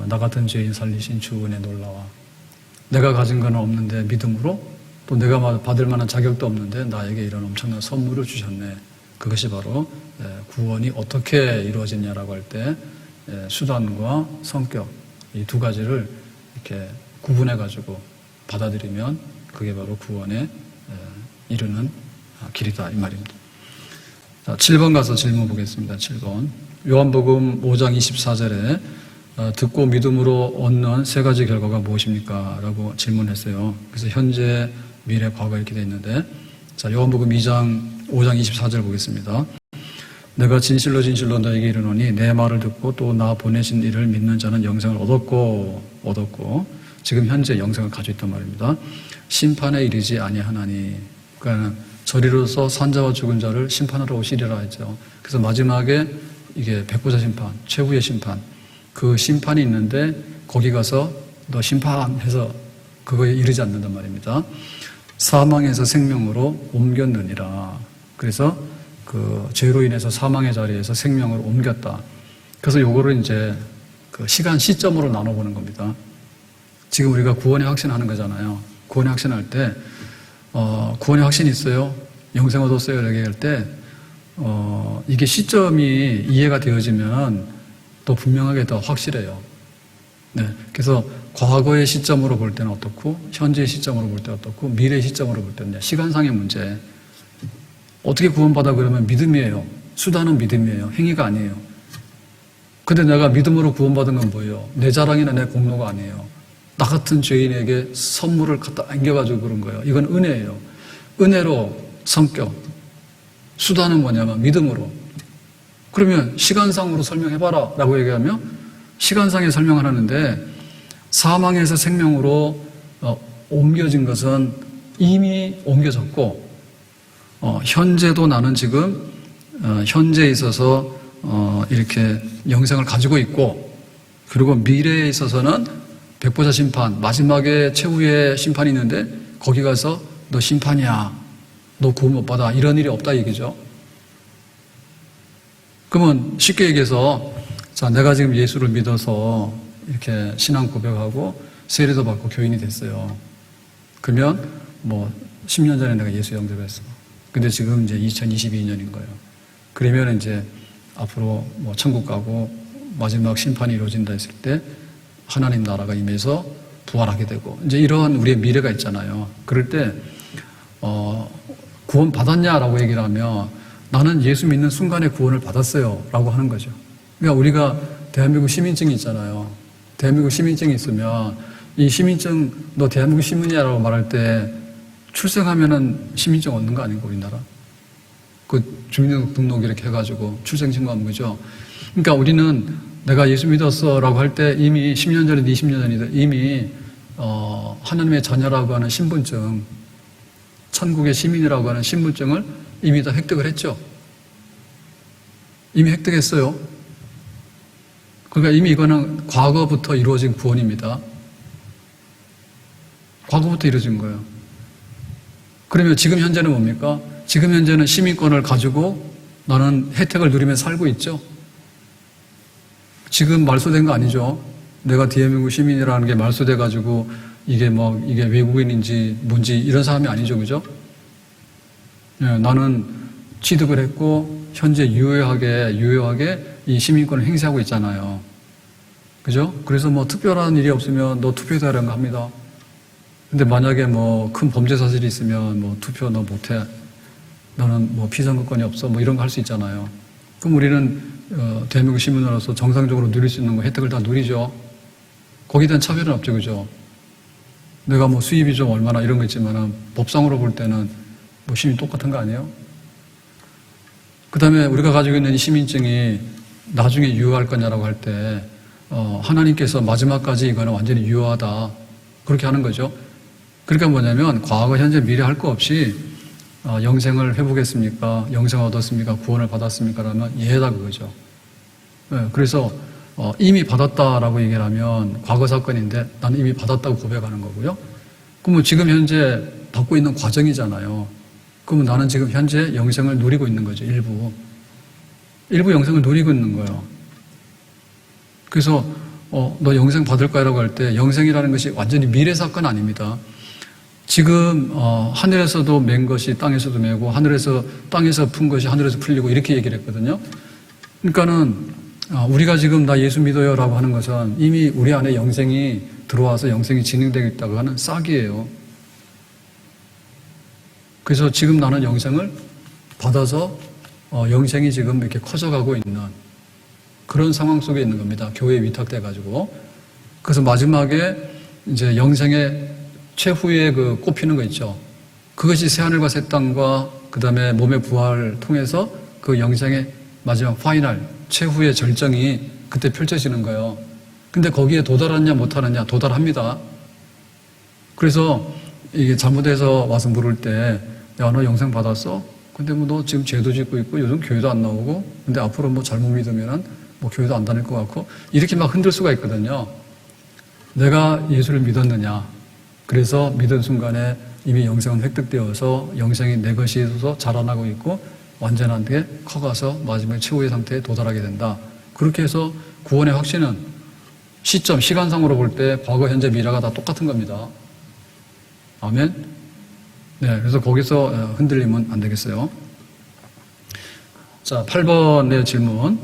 나 같은 죄인 살리신 주 은혜 놀라와. 내가 가진 건 없는데 믿음으로 또 내가 받을 만한 자격도 없는데 나에게 이런 엄청난 선물을 주셨네. 그것이 바로 구원이 어떻게 이루어지냐라고 할 때 수단과 성격 이 두 가지를 이렇게 구분해 가지고 받아들이면 그게 바로 구원에 이르는 길이다 이 말입니다. 자, 7번 가서 질문 보겠습니다. 7번 요한복음 5장 24절에 듣고 믿음으로 얻는 세 가지 결과가 무엇입니까? 라고 질문했어요. 그래서 현재, 미래, 과거 이렇게 되어 있는데 자, 요한복음 5장 24절 보겠습니다. 내가 진실로 진실로 너에게 이르노니 내 말을 듣고 또 나 보내신 이를 믿는 자는 영생을 얻었고 지금 현재 영생을 가지고 있단 말입니다. 심판에 이르지 아니하나니 그러니까 저리로서 산자와 죽은 자를 심판하러 오시리라 했죠. 그래서 마지막에 이게 백보자 심판, 최후의 심판 그 심판이 있는데 거기 가서 너 심판해서 그거에 이르지 않는단 말입니다. 사망에서 생명으로 옮겼느니라. 그래서 그 죄로 인해서 사망의 자리에서 생명으로 옮겼다. 그래서 요거를 이제 그 시간 시점으로 나눠보는 겁니다. 지금 우리가 구원의 확신하는 거잖아요. 구원의 확신할 때, 구원의 확신이 있어요. 영생 얻었어요. 이렇게 할 때, 이게 시점이 이해가 되어지면 또 분명하게 더 확실해요. 네. 그래서 과거의 시점으로 볼 때는 어떻고, 현재의 시점으로 볼 때는 어떻고, 미래의 시점으로 볼 때는 시간상의 문제. 어떻게 구원받아 그러면 믿음이에요. 수단은 믿음이에요. 행위가 아니에요. 근데 내가 믿음으로 구원받은 건 뭐예요? 내 자랑이나 내 공로가 아니에요. 나 같은 죄인에게 선물을 갖다 안겨가지고 그런 거예요. 이건 은혜예요. 은혜로 성격. 수단은 뭐냐면 믿음으로. 그러면 시간상으로 설명해봐라 라고 얘기하면 시간상에 설명을 하는데 사망에서 생명으로 옮겨진 것은 이미 옮겨졌고 현재도 나는 지금 현재에 있어서 이렇게 영생을 가지고 있고 그리고 미래에 있어서는 백보자 심판 마지막에 최후의 심판이 있는데 거기 가서 너 심판이야 너 구원 못 받아 이런 일이 없다 얘기죠. 그러면 쉽게 얘기해서 자 내가 지금 예수를 믿어서 이렇게 신앙 고백하고 세례도 받고 교인이 됐어요. 그러면 뭐 10년 전에 내가 예수 영접했어. 근데 지금 이제 2022년인 거예요. 그러면 이제 앞으로 뭐 천국 가고 마지막 심판이 이루어진다 했을 때 하나님 나라가 임해서 부활하게 되고 이제 이러한 우리의 미래가 있잖아요. 그럴 때 구원 받았냐라고 얘기를 하면 나는 예수 믿는 순간에 구원을 받았어요 라고 하는 거죠. 그러니까 우리가 대한민국 시민증이 있잖아요. 대한민국 시민증이 있으면 이 시민증 너 대한민국 시민이야라고 말할 때 출생하면은 시민증 얻는 거 아닌가 우리나라? 그 주민등록 이렇게 해가지고 출생신고하는 거죠. 그러니까 우리는 내가 예수 믿었어라고 할 때 이미 10년 전이든 20년 전이든 이미 하나님의 자녀라고 하는 신분증, 천국의 시민이라고 하는 신분증을 이미 다 획득을 했죠. 이미 획득했어요. 그러니까 이미 이거는 과거부터 이루어진 구원입니다. 과거부터 이루어진 거예요. 그러면 지금 현재는 뭡니까? 지금 현재는 시민권을 가지고 나는 혜택을 누리며 살고 있죠. 지금 말소된 거 아니죠. 내가 대한민국 시민이라는 게 말소돼 가지고 이게 외국인인지 뭔지 이런 사람이 아니죠. 그죠? 예, 나는 취득을 했고 현재 유효하게 이 시민권을 행사하고 있잖아요. 그죠? 그래서 뭐 특별한 일이 없으면 너 투표해라 이런 거 합니다. 근데 만약에 뭐 큰 범죄 사실이 있으면 뭐 투표 너 못해. 너는 뭐 피선거권이 없어. 뭐 이런 거 할 수 있잖아요. 그럼 우리는 대한민국 시민으로서 정상적으로 누릴 수 있는 거 혜택을 다 누리죠. 거기에 대한 차별은 없죠. 그죠? 내가 뭐 수입이 좀 얼마나 이런 거 있지만은 법상으로 볼 때는 뭐 시민 똑같은 거 아니에요? 그 다음에 우리가 가지고 있는 이 시민증이 나중에 유효할 거냐라고 할 때, 하나님께서 마지막까지 이거는 완전히 유효하다. 그렇게 하는 거죠. 그러니까 뭐냐면, 과거, 현재, 미래 할 거 없이, 영생을 회복했습니까? 영생 얻었습니까? 구원을 받았습니까? 라면 예다 그거죠. 네, 그래서, 이미 받았다라고 얘기를 하면 과거 사건인데 나는 이미 받았다고 고백하는 거고요. 그러면 지금 현재 받고 있는 과정이잖아요. 그러면 나는 지금 현재 영생을 누리고 있는 거죠. 일부 영생을 누리고 있는 거예요. 그래서 너 영생 받을 거라고 할 때 영생이라는 것이 완전히 미래 사건 아닙니다. 지금 하늘에서도 맨 것이 땅에서도 매고 하늘에서 땅에서 푼 것이 하늘에서 풀리고 이렇게 얘기를 했거든요. 그러니까는 우리가 지금 나 예수 믿어요라고 하는 것은 이미 우리 안에 영생이 들어와서 영생이 진행되고 있다고 하는 싹이에요. 그래서 지금 나는 영생을 받아서 영생이 지금 이렇게 커져가고 있는 그런 상황 속에 있는 겁니다. 교회에 위탁돼가지고. 그래서 마지막에 이제 영생의 최후의 그 꼽히는 거 있죠. 그것이 새하늘과 새 땅과 그 다음에 몸의 부활을 통해서 그 영생의 마지막 파이널, 최후의 절정이 그때 펼쳐지는 거예요. 근데 거기에 도달하느냐 못하느냐 도달합니다. 그래서 이게 잘못해서 와서 물을 때 야, 너 영생 받았어? 근데 뭐 너 지금 죄도 짓고 있고 요즘 교회도 안 나오고 근데 앞으로 뭐 잘못 믿으면은 뭐 교회도 안 다닐 것 같고 이렇게 막 흔들 수가 있거든요. 내가 예수를 믿었느냐? 그래서 믿은 순간에 이미 영생은 획득되어서 영생이 내 것이 있어서 자라나고 있고 완전하게 커가서 마지막에 최후의 상태에 도달하게 된다. 그렇게 해서 구원의 확신은 시간상으로 볼 때 과거, 현재, 미래가 다 똑같은 겁니다. 아멘? 네, 그래서 거기서 흔들리면 안 되겠어요. 자, 8번의 질문.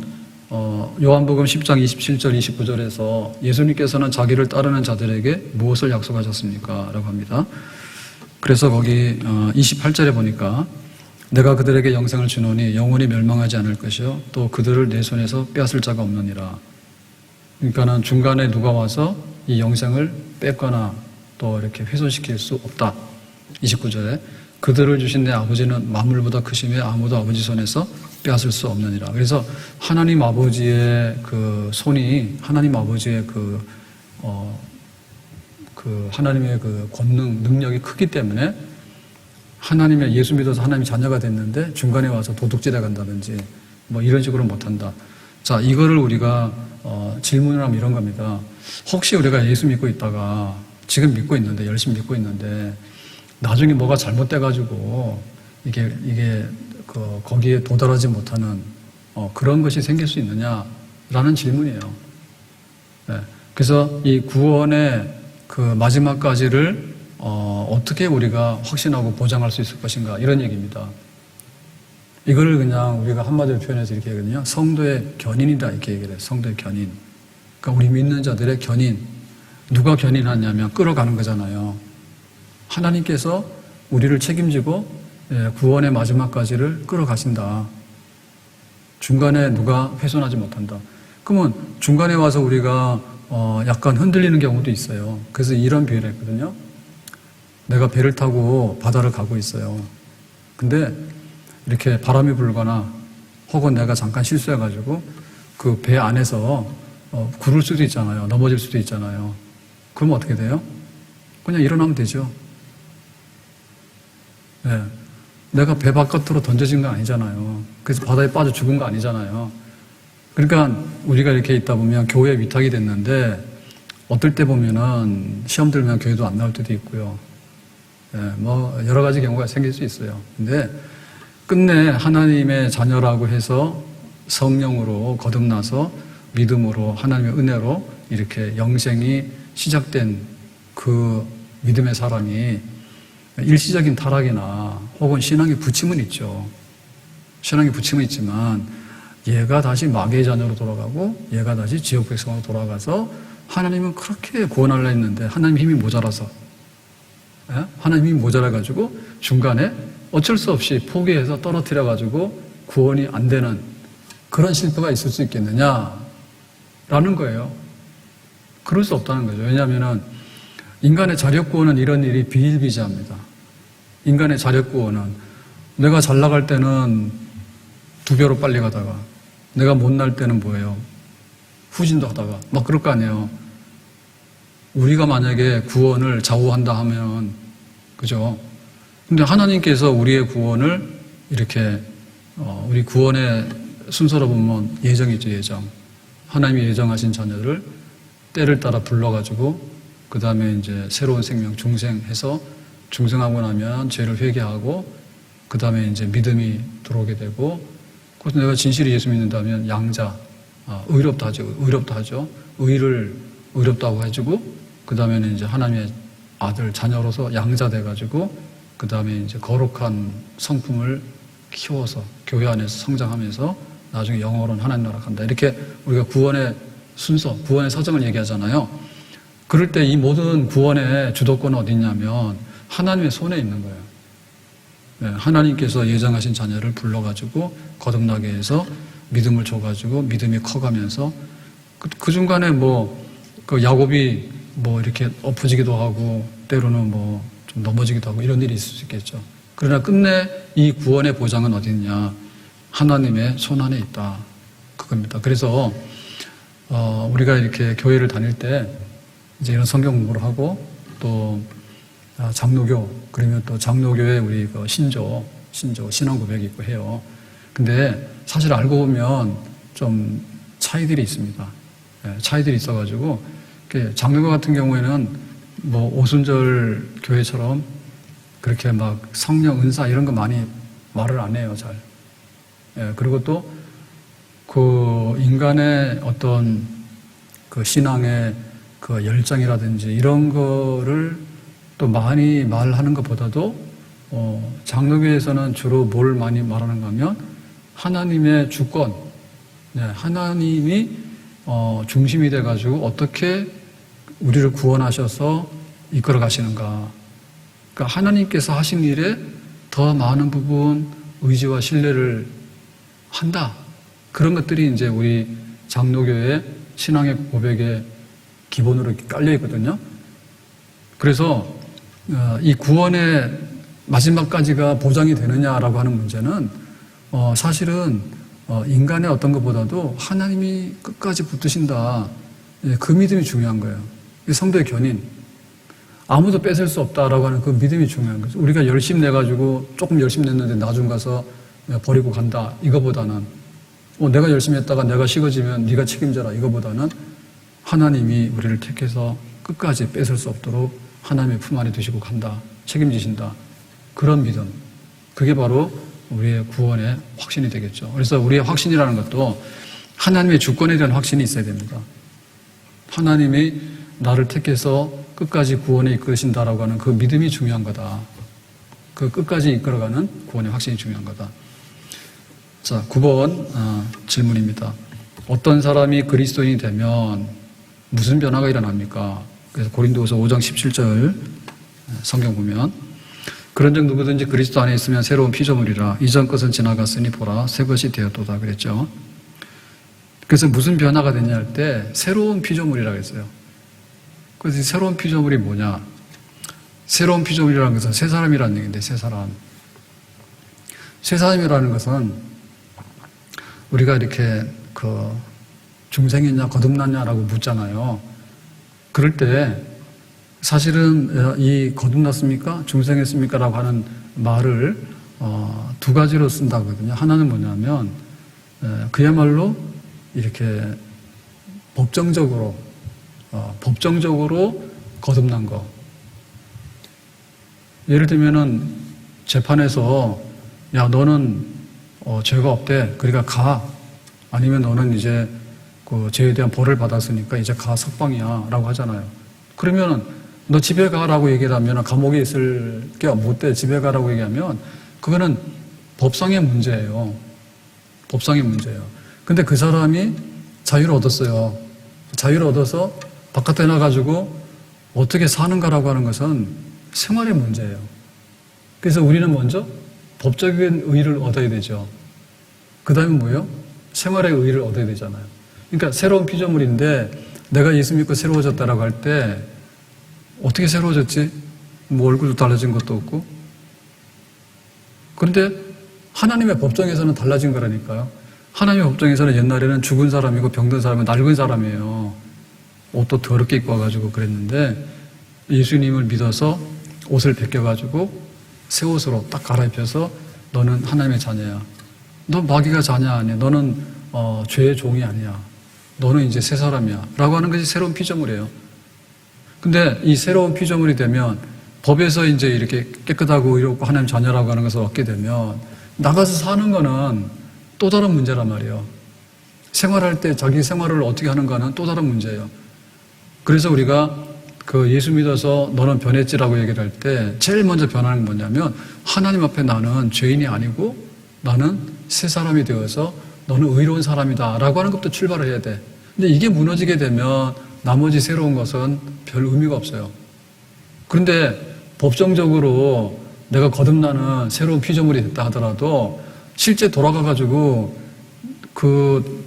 요한복음 10장 27절, 29절에서 예수님께서는 자기를 따르는 자들에게 무엇을 약속하셨습니까? 라고 합니다. 그래서 거기 28절에 보니까 내가 그들에게 영생을 주노니 영원히 멸망하지 않을 것이요 또 그들을 내 손에서 빼앗을 자가 없느니라. 그러니까는 중간에 누가 와서 이 영생을 뺏거나 또 이렇게 훼손시킬 수 없다. 29절에 그들을 주신 내 아버지는 만물보다 크심에 아무도 아버지 손에서 빼앗을 수 없느니라. 그래서 하나님 아버지의 그 손이 하나님 아버지의 하나님의 그 권능 능력이 크기 때문에 하나님의 예수 믿어서 하나님의 자녀가 됐는데 중간에 와서 도둑질해 간다든지 뭐 이런 식으로 못한다. 자, 이거를 우리가 질문을 하면 이런 겁니다. 혹시 우리가 예수 믿고 있다가 지금 믿고 있는데 열심히 믿고 있는데 나중에 뭐가 잘못돼가지고 이게 거기에 도달하지 못하는 그런 것이 생길 수 있느냐라는 질문이에요. 네. 그래서 이 구원의 그 마지막까지를 어떻게 우리가 확신하고 보장할 수 있을 것인가 이런 얘기입니다. 이거를 그냥 우리가 한마디로 표현해서 이렇게 하거든요. 성도의 견인이다 이렇게 얘기를 해요. 성도의 견인. 그러니까 우리 믿는 자들의 견인. 누가 견인하냐면 끌어가는 거잖아요. 하나님께서 우리를 책임지고 구원의 마지막까지를 끌어가신다. 중간에 누가 훼손하지 못한다. 그러면 중간에 와서 우리가 약간 흔들리는 경우도 있어요. 그래서 이런 비유를 했거든요. 내가 배를 타고 바다를 가고 있어요. 근데 이렇게 바람이 불거나 혹은 내가 잠깐 실수해가지고 그 배 안에서 구를 수도 있잖아요. 넘어질 수도 있잖아요. 그러면 어떻게 돼요? 그냥 일어나면 되죠. 네. 내가 배 바깥으로 던져진 거 아니잖아요. 그래서 바다에 빠져 죽은 거 아니잖아요. 그러니까 우리가 이렇게 있다 보면 교회에 위탁이 됐는데 어떨 때 보면은 시험 들면 교회도 안 나올 때도 있고요. 네, 뭐 여러 가지 경우가 생길 수 있어요. 근데 끝내 하나님의 자녀라고 해서 성령으로 거듭나서 믿음으로 하나님의 은혜로 이렇게 영생이 시작된 그 믿음의 사람이 일시적인 타락이나 혹은 신앙의 부침은 있죠. 신앙의 부침은 있지만 얘가 다시 마귀의 자녀로 돌아가고 얘가 다시 지옥 백성으로 돌아가서 하나님은 그렇게 구원하려 했는데 하나님 힘이 모자라서 하나님 힘이 모자라가지고 중간에 어쩔 수 없이 포기해서 떨어뜨려가지고 구원이 안 되는 그런 실패가 있을 수 있겠느냐라는 거예요. 그럴 수 없다는 거죠. 왜냐하면 인간의 자력구원은 이런 일이 비일비재합니다. 인간의 자력구원은 내가 잘 나갈 때는 2배로 빨리 가다가 내가 못 날 때는 뭐예요? 후진도 하다가 막 그럴 거 아니에요. 우리가 만약에 구원을 좌우한다 하면 그죠? 근데 하나님께서 우리의 구원을 이렇게 우리 구원의 순서로 보면 예정이죠, 예정. 하나님이 예정하신 자녀를 때를 따라 불러가지고 그 다음에 이제 새로운 생명 중생해서 중생하고 나면 죄를 회개하고 그 다음에 이제 믿음이 들어오게 되고 그래서 내가 진실히 예수 믿는다면 양자, 의롭다 하죠. 의를 의롭다고 해주고 그 다음에는 이제 하나님의 아들 자녀로서 양자 돼가지고 그 다음에 이제 거룩한 성품을 키워서 교회 안에서 성장하면서 나중에 영원한 하나님 나라 간다. 이렇게 우리가 구원의 순서, 구원의 사정을 얘기하잖아요. 그럴 때 이 모든 구원의 주도권은 어디 있냐면 하나님의 손에 있는 거예요. 네, 하나님께서 예정하신 자녀를 불러가지고 거듭나게 해서 믿음을 줘가지고 믿음이 커가면서 그 중간에 그 야곱이 이렇게 엎어지기도 하고 때로는 좀 넘어지기도 하고 이런 일이 있을 수 있겠죠. 그러나 끝내 이 구원의 보장은 어디 있냐? 하나님의 손 안에 있다. 그겁니다. 그래서 우리가 이렇게 교회를 다닐 때 이제 이런 성경 공부를 하고 또 장로교 그러면 또 장로교에 우리 신조 신앙 고백이 있고 해요. 근데 사실 알고 보면 좀 차이들이 있습니다. 차이들이 있어가지고 장로교 같은 경우에는 오순절 교회처럼 그렇게 막 성령 은사 이런 거 많이 말을 안 해요, 잘. 그리고 또 그 인간의 어떤 그 신앙의 그 열정이라든지 이런 거를 또 많이 말하는 것보다도 장로교에서는 주로 뭘 많이 말하는가 하면 하나님의 주권, 하나님이 중심이 돼가지고 어떻게 우리를 구원하셔서 이끌어 가시는가. 그러니까 하나님께서 하신 일에 더 많은 부분 의지와 신뢰를 한다. 그런 것들이 이제 우리 장로교의 신앙의 고백의 기본으로 이렇게 깔려 있거든요. 그래서 이 구원의 마지막까지가 보장이 되느냐라고 하는 문제는 사실은 인간의 어떤 것보다도 하나님이 끝까지 붙드신다. 그 믿음이 중요한 거예요. 성도의 견인. 아무도 뺏을 수 없다라고 하는 그 믿음이 중요한 거죠. 우리가 열심 내가지고 조금 열심 냈는데 나중 가서 버리고 간다. 이거보다는 내가 열심히 했다가 내가 식어지면 네가 책임져라. 이거보다는 하나님이 우리를 택해서 끝까지 뺏을 수 없도록 하나님의 품 안에 두시고 간다. 책임지신다. 그런 믿음. 그게 바로 우리의 구원의 확신이 되겠죠. 그래서 우리의 확신이라는 것도 하나님의 주권에 대한 확신이 있어야 됩니다. 하나님이 나를 택해서 끝까지 구원에 이끌으신다라고 하는 그 믿음이 중요한 거다. 그 끝까지 이끌어가는 구원의 확신이 중요한 거다. 자, 9번 질문입니다. 어떤 사람이 그리스도인이 되면 무슨 변화가 일어납니까? 그래서 고린도후서 5장 17절 성경 보면 그런즉 누구든지 그리스도 안에 있으면 새로운 피조물이라 이전 것은 지나갔으니 보라 새 것이 되었도다 그랬죠. 그래서 무슨 변화가 되냐 할 때 새로운 피조물이라고 했어요. 그래서 새로운 피조물이 뭐냐? 새로운 피조물이라는 것은 새 사람이라는 얘기인데 새 사람. 새 사람이라는 것은 우리가 이렇게 중생이냐 거듭났냐라고 묻잖아요. 그럴 때 사실은 이 거듭났습니까? 중생했습니까? 라고 하는 말을 두 가지로 쓴다거든요. 하나는 뭐냐면 그야말로 이렇게 법정적으로 거듭난 거. 예를 들면은 재판에서 야 너는 죄가 없대. 그러니까 가. 아니면 너는 이제 그 죄에 대한 벌을 받았으니까 이제 가 석방이야. 라고 하잖아요. 그러면 너 집에 가라고 얘기를 하면 감옥에 있을 게 못 돼. 집에 가라고 얘기하면 그거는 법상의 문제예요. 법상의 문제예요. 근데 그 사람이 자유를 얻었어요. 자유를 얻어서 바깥에 나가지고 어떻게 사는가라고 하는 것은 생활의 문제예요. 그래서 우리는 먼저 법적인 의의를 얻어야 되죠. 그 다음에 뭐예요? 생활의 의의를 얻어야 되잖아요. 그러니까 새로운 피조물인데 내가 예수 믿고 새로워졌다라고 할 때 어떻게 새로워졌지? 뭐 얼굴도 달라진 것도 없고. 그런데 하나님의 법정에서는 달라진 거라니까요. 하나님의 법정에서는 옛날에는 죽은 사람이고 병든 사람은 낡은 사람이에요. 옷도 더럽게 입고 와가지고 그랬는데 예수님을 믿어서 옷을 벗겨가지고 새 옷으로 딱 갈아입혀서 너는 하나님의 자녀야. 너 마귀가 자녀 아니야. 너는 죄의 종이 아니야. 너는 이제 새 사람이야. 라고 하는 것이 새로운 피조물이에요. 근데 이 새로운 피조물이 되면 법에서 이제 이렇게 깨끗하고 의롭고 하나님 자녀라고 하는 것을 얻게 되면 나가서 사는 거는 또 다른 문제란 말이에요. 생활할 때 자기 생활을 어떻게 하는가는 또 다른 문제예요. 그래서 우리가 그 예수 믿어서 너는 변했지라고 얘기를 할 때 제일 먼저 변하는 건 뭐냐면 하나님 앞에 나는 죄인이 아니고 나는 새 사람이 되어서 너는 의로운 사람이다 라고 하는 것부터 출발을 해야 돼. 근데 이게 무너지게 되면 나머지 새로운 것은 별 의미가 없어요. 그런데 법정적으로 내가 거듭나는 새로운 피조물이 됐다 하더라도 실제 돌아가가지고 그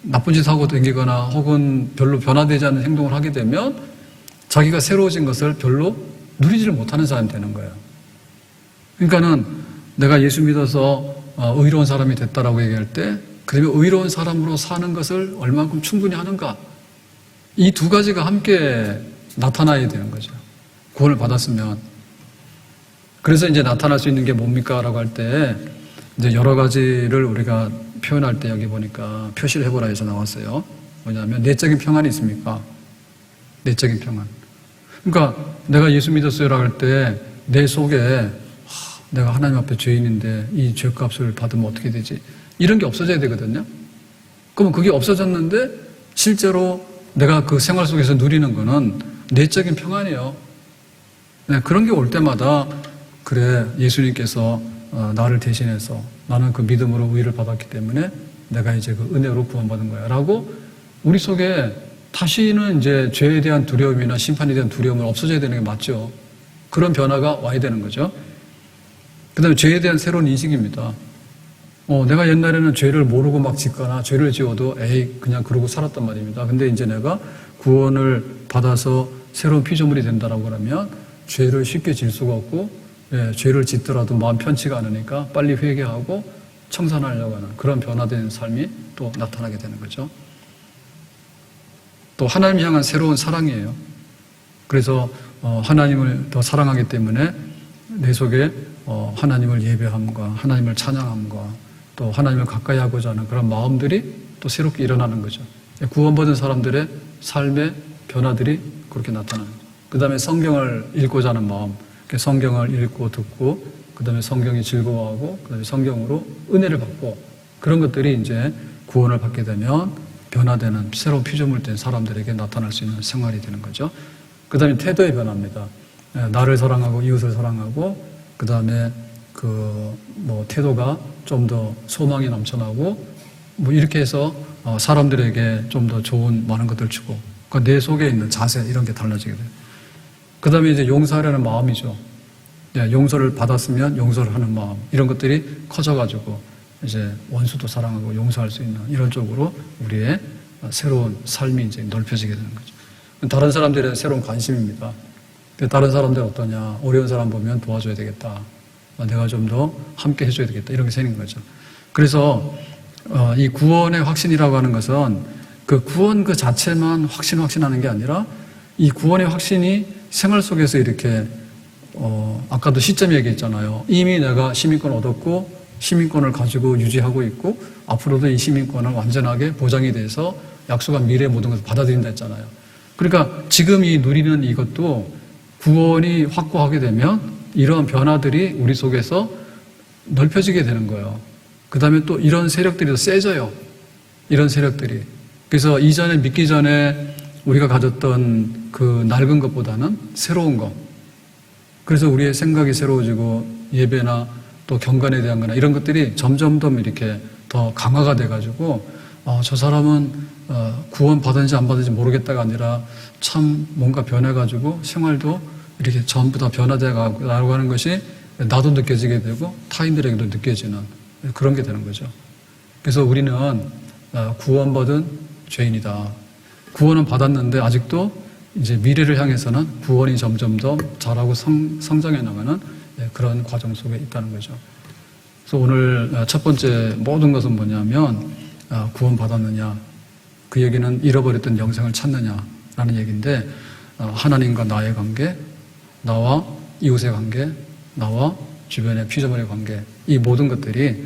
나쁜 짓 하고 댕기거나 혹은 별로 변화되지 않는 행동을 하게 되면 자기가 새로워진 것을 별로 누리지를 못하는 사람이 되는 거예요. 그러니까는 내가 예수 믿어서 의로운 사람이 됐다라고 얘기할 때 그러면 의로운 사람으로 사는 것을 얼마만큼 충분히 하는가? 이 두 가지가 함께 나타나야 되는 거죠. 구원을 받았으면. 그래서 이제 나타날 수 있는 게 뭡니까? 라고 할 때 이제 여러 가지를 우리가 표현할 때 여기 보니까 표시를 해보라 해서 나왔어요. 뭐냐면 내적인 평안이 있습니까? 내적인 평안. 그러니까 내가 예수 믿었어요라고 할 때 내 속에 내가 하나님 앞에 죄인인데 이 죄값을 받으면 어떻게 되지? 이런 게 없어져야 되거든요. 그러면 그게 없어졌는데 실제로 내가 그 생활 속에서 누리는 거는 내적인 평안이에요. 네, 그런 게 올 때마다 그래 예수님께서 나를 대신해서 나는 그 믿음으로 의를 받았기 때문에 내가 이제 그 은혜로 구원받은 거야 라고 우리 속에 다시는 이제 죄에 대한 두려움이나 심판에 대한 두려움은 없어져야 되는 게 맞죠. 그런 변화가 와야 되는 거죠. 그 다음에 죄에 대한 새로운 인식입니다. 내가 옛날에는 죄를 모르고 막 짓거나 죄를 지어도 에이 그냥 그러고 살았단 말입니다. 근데 이제 내가 구원을 받아서 새로운 피조물이 된다라고 하면 죄를 쉽게 질 수가 없고 죄를 짓더라도 마음 편치가 않으니까 빨리 회개하고 청산하려고 하는 그런 변화된 삶이 또 나타나게 되는 거죠. 또 하나님 향한 새로운 사랑이에요. 그래서 하나님을 더 사랑하기 때문에 내 속에 하나님을 예배함과 하나님을 찬양함과 또 하나님을 가까이 하고자 하는 그런 마음들이 또 새롭게 일어나는 거죠. 구원받은 사람들의 삶의 변화들이 그렇게 나타나는 거죠. 그 다음에 성경을 읽고자 하는 마음, 성경을 읽고 듣고 그 다음에 성경이 즐거워하고 그 다음에 성경으로 은혜를 받고 그런 것들이 이제 구원을 받게 되면 변화되는 새로운 피조물 된 사람들에게 나타날 수 있는 생활이 되는 거죠. 그 다음에 태도의 변화입니다. 나를 사랑하고 이웃을 사랑하고 그 다음에 태도가 좀 더 소망이 넘쳐나고 이렇게 해서 사람들에게 좀 더 좋은 많은 것들을 주고 그러니까 내 속에 있는 자세 이런 게 달라지게 돼요. 그 다음에 이제 용서하려는 마음이죠. 용서를 받았으면 용서를 하는 마음 이런 것들이 커져가지고 이제 원수도 사랑하고 용서할 수 있는 이런 쪽으로 우리의 새로운 삶이 이제 넓혀지게 되는 거죠. 다른 사람들의 새로운 관심입니다. 다른 사람들 어떠냐? 어려운 사람 보면 도와줘야 되겠다. 내가 좀 더 함께 해줘야 되겠다. 이런 게 생긴 거죠. 그래서 이 구원의 확신이라고 하는 것은 그 구원 그 자체만 확신하는 게 아니라 이 구원의 확신이 생활 속에서 이렇게 아까도 시점 얘기했잖아요. 이미 내가 시민권 얻었고 시민권을 가지고 유지하고 있고 앞으로도 이 시민권을 완전하게 보장이 돼서 약속한 미래의 모든 것을 받아들인다 했잖아요. 그러니까 지금 이 누리는 이것도 구원이 확고하게 되면 이러한 변화들이 우리 속에서 넓혀지게 되는 거예요. 그 다음에 또 이런 세력들이 더 세져요. 이런 세력들이. 그래서 이전에 믿기 전에 우리가 가졌던 그 낡은 것보다는 새로운 것. 그래서 우리의 생각이 새로워지고 예배나 또 경건에 대한 거나 이런 것들이 점점점 이렇게 더 강화가 돼가지고 저 사람은 구원 받은지 안 받은지 모르겠다가 아니라 참 뭔가 변해가지고 생활도 이렇게 전부 다 변화돼가고 하는 것이 나도 느껴지게 되고 타인들에게도 느껴지는 그런 게 되는 거죠. 그래서 우리는 구원받은 죄인이다. 구원은 받았는데 아직도 이제 미래를 향해서는 구원이 점점 더 잘하고 성장해 나가는 그런 과정 속에 있다는 거죠. 그래서 오늘 첫 번째 모든 것은 뭐냐면 구원 받았느냐, 그 얘기는 잃어버렸던 영생을 찾느냐라는 얘기인데 하나님과 나의 관계, 나와 이웃의 관계, 나와 주변의 피조물의 관계, 이 모든 것들이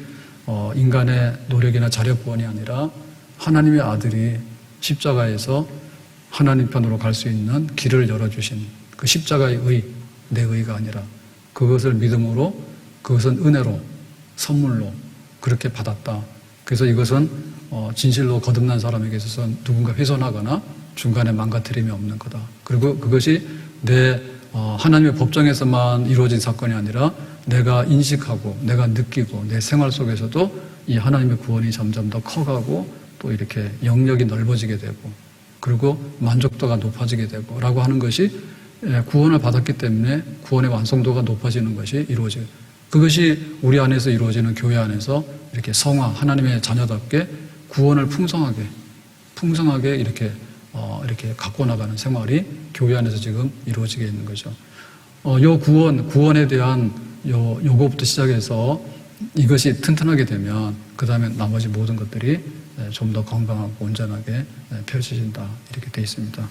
인간의 노력이나 자력 구원이 아니라 하나님의 아들이 십자가에서 하나님 편으로 갈 수 있는 길을 열어주신 그 십자가의 의, 내 의가 아니라 그것을 믿음으로, 그것은 은혜로, 선물로 그렇게 받았다. 그래서 이것은 진실로 거듭난 사람에게 있어서 누군가 훼손하거나 중간에 망가뜨림이 없는 거다. 그리고 그것이 내 하나님의 법정에서만 이루어진 사건이 아니라 내가 인식하고 내가 느끼고 내 생활 속에서도 이 하나님의 구원이 점점 더 커가고 또 이렇게 영역이 넓어지게 되고 그리고 만족도가 높아지게 되고 라고 하는 것이 구원을 받았기 때문에 구원의 완성도가 높아지는 것이 이루어지고 그것이 우리 안에서 이루어지는 교회 안에서 이렇게 성화, 하나님의 자녀답게 구원을 풍성하게 이렇게 갖고 나가는 생활이 교회 안에서 지금 이루어지게 있는 거죠. 요 구원에 대한 요거부터 시작해서 이것이 튼튼하게 되면 그 다음에 나머지 모든 것들이 좀 더 건강하고 온전하게 펼쳐진다 이렇게 되어 있습니다.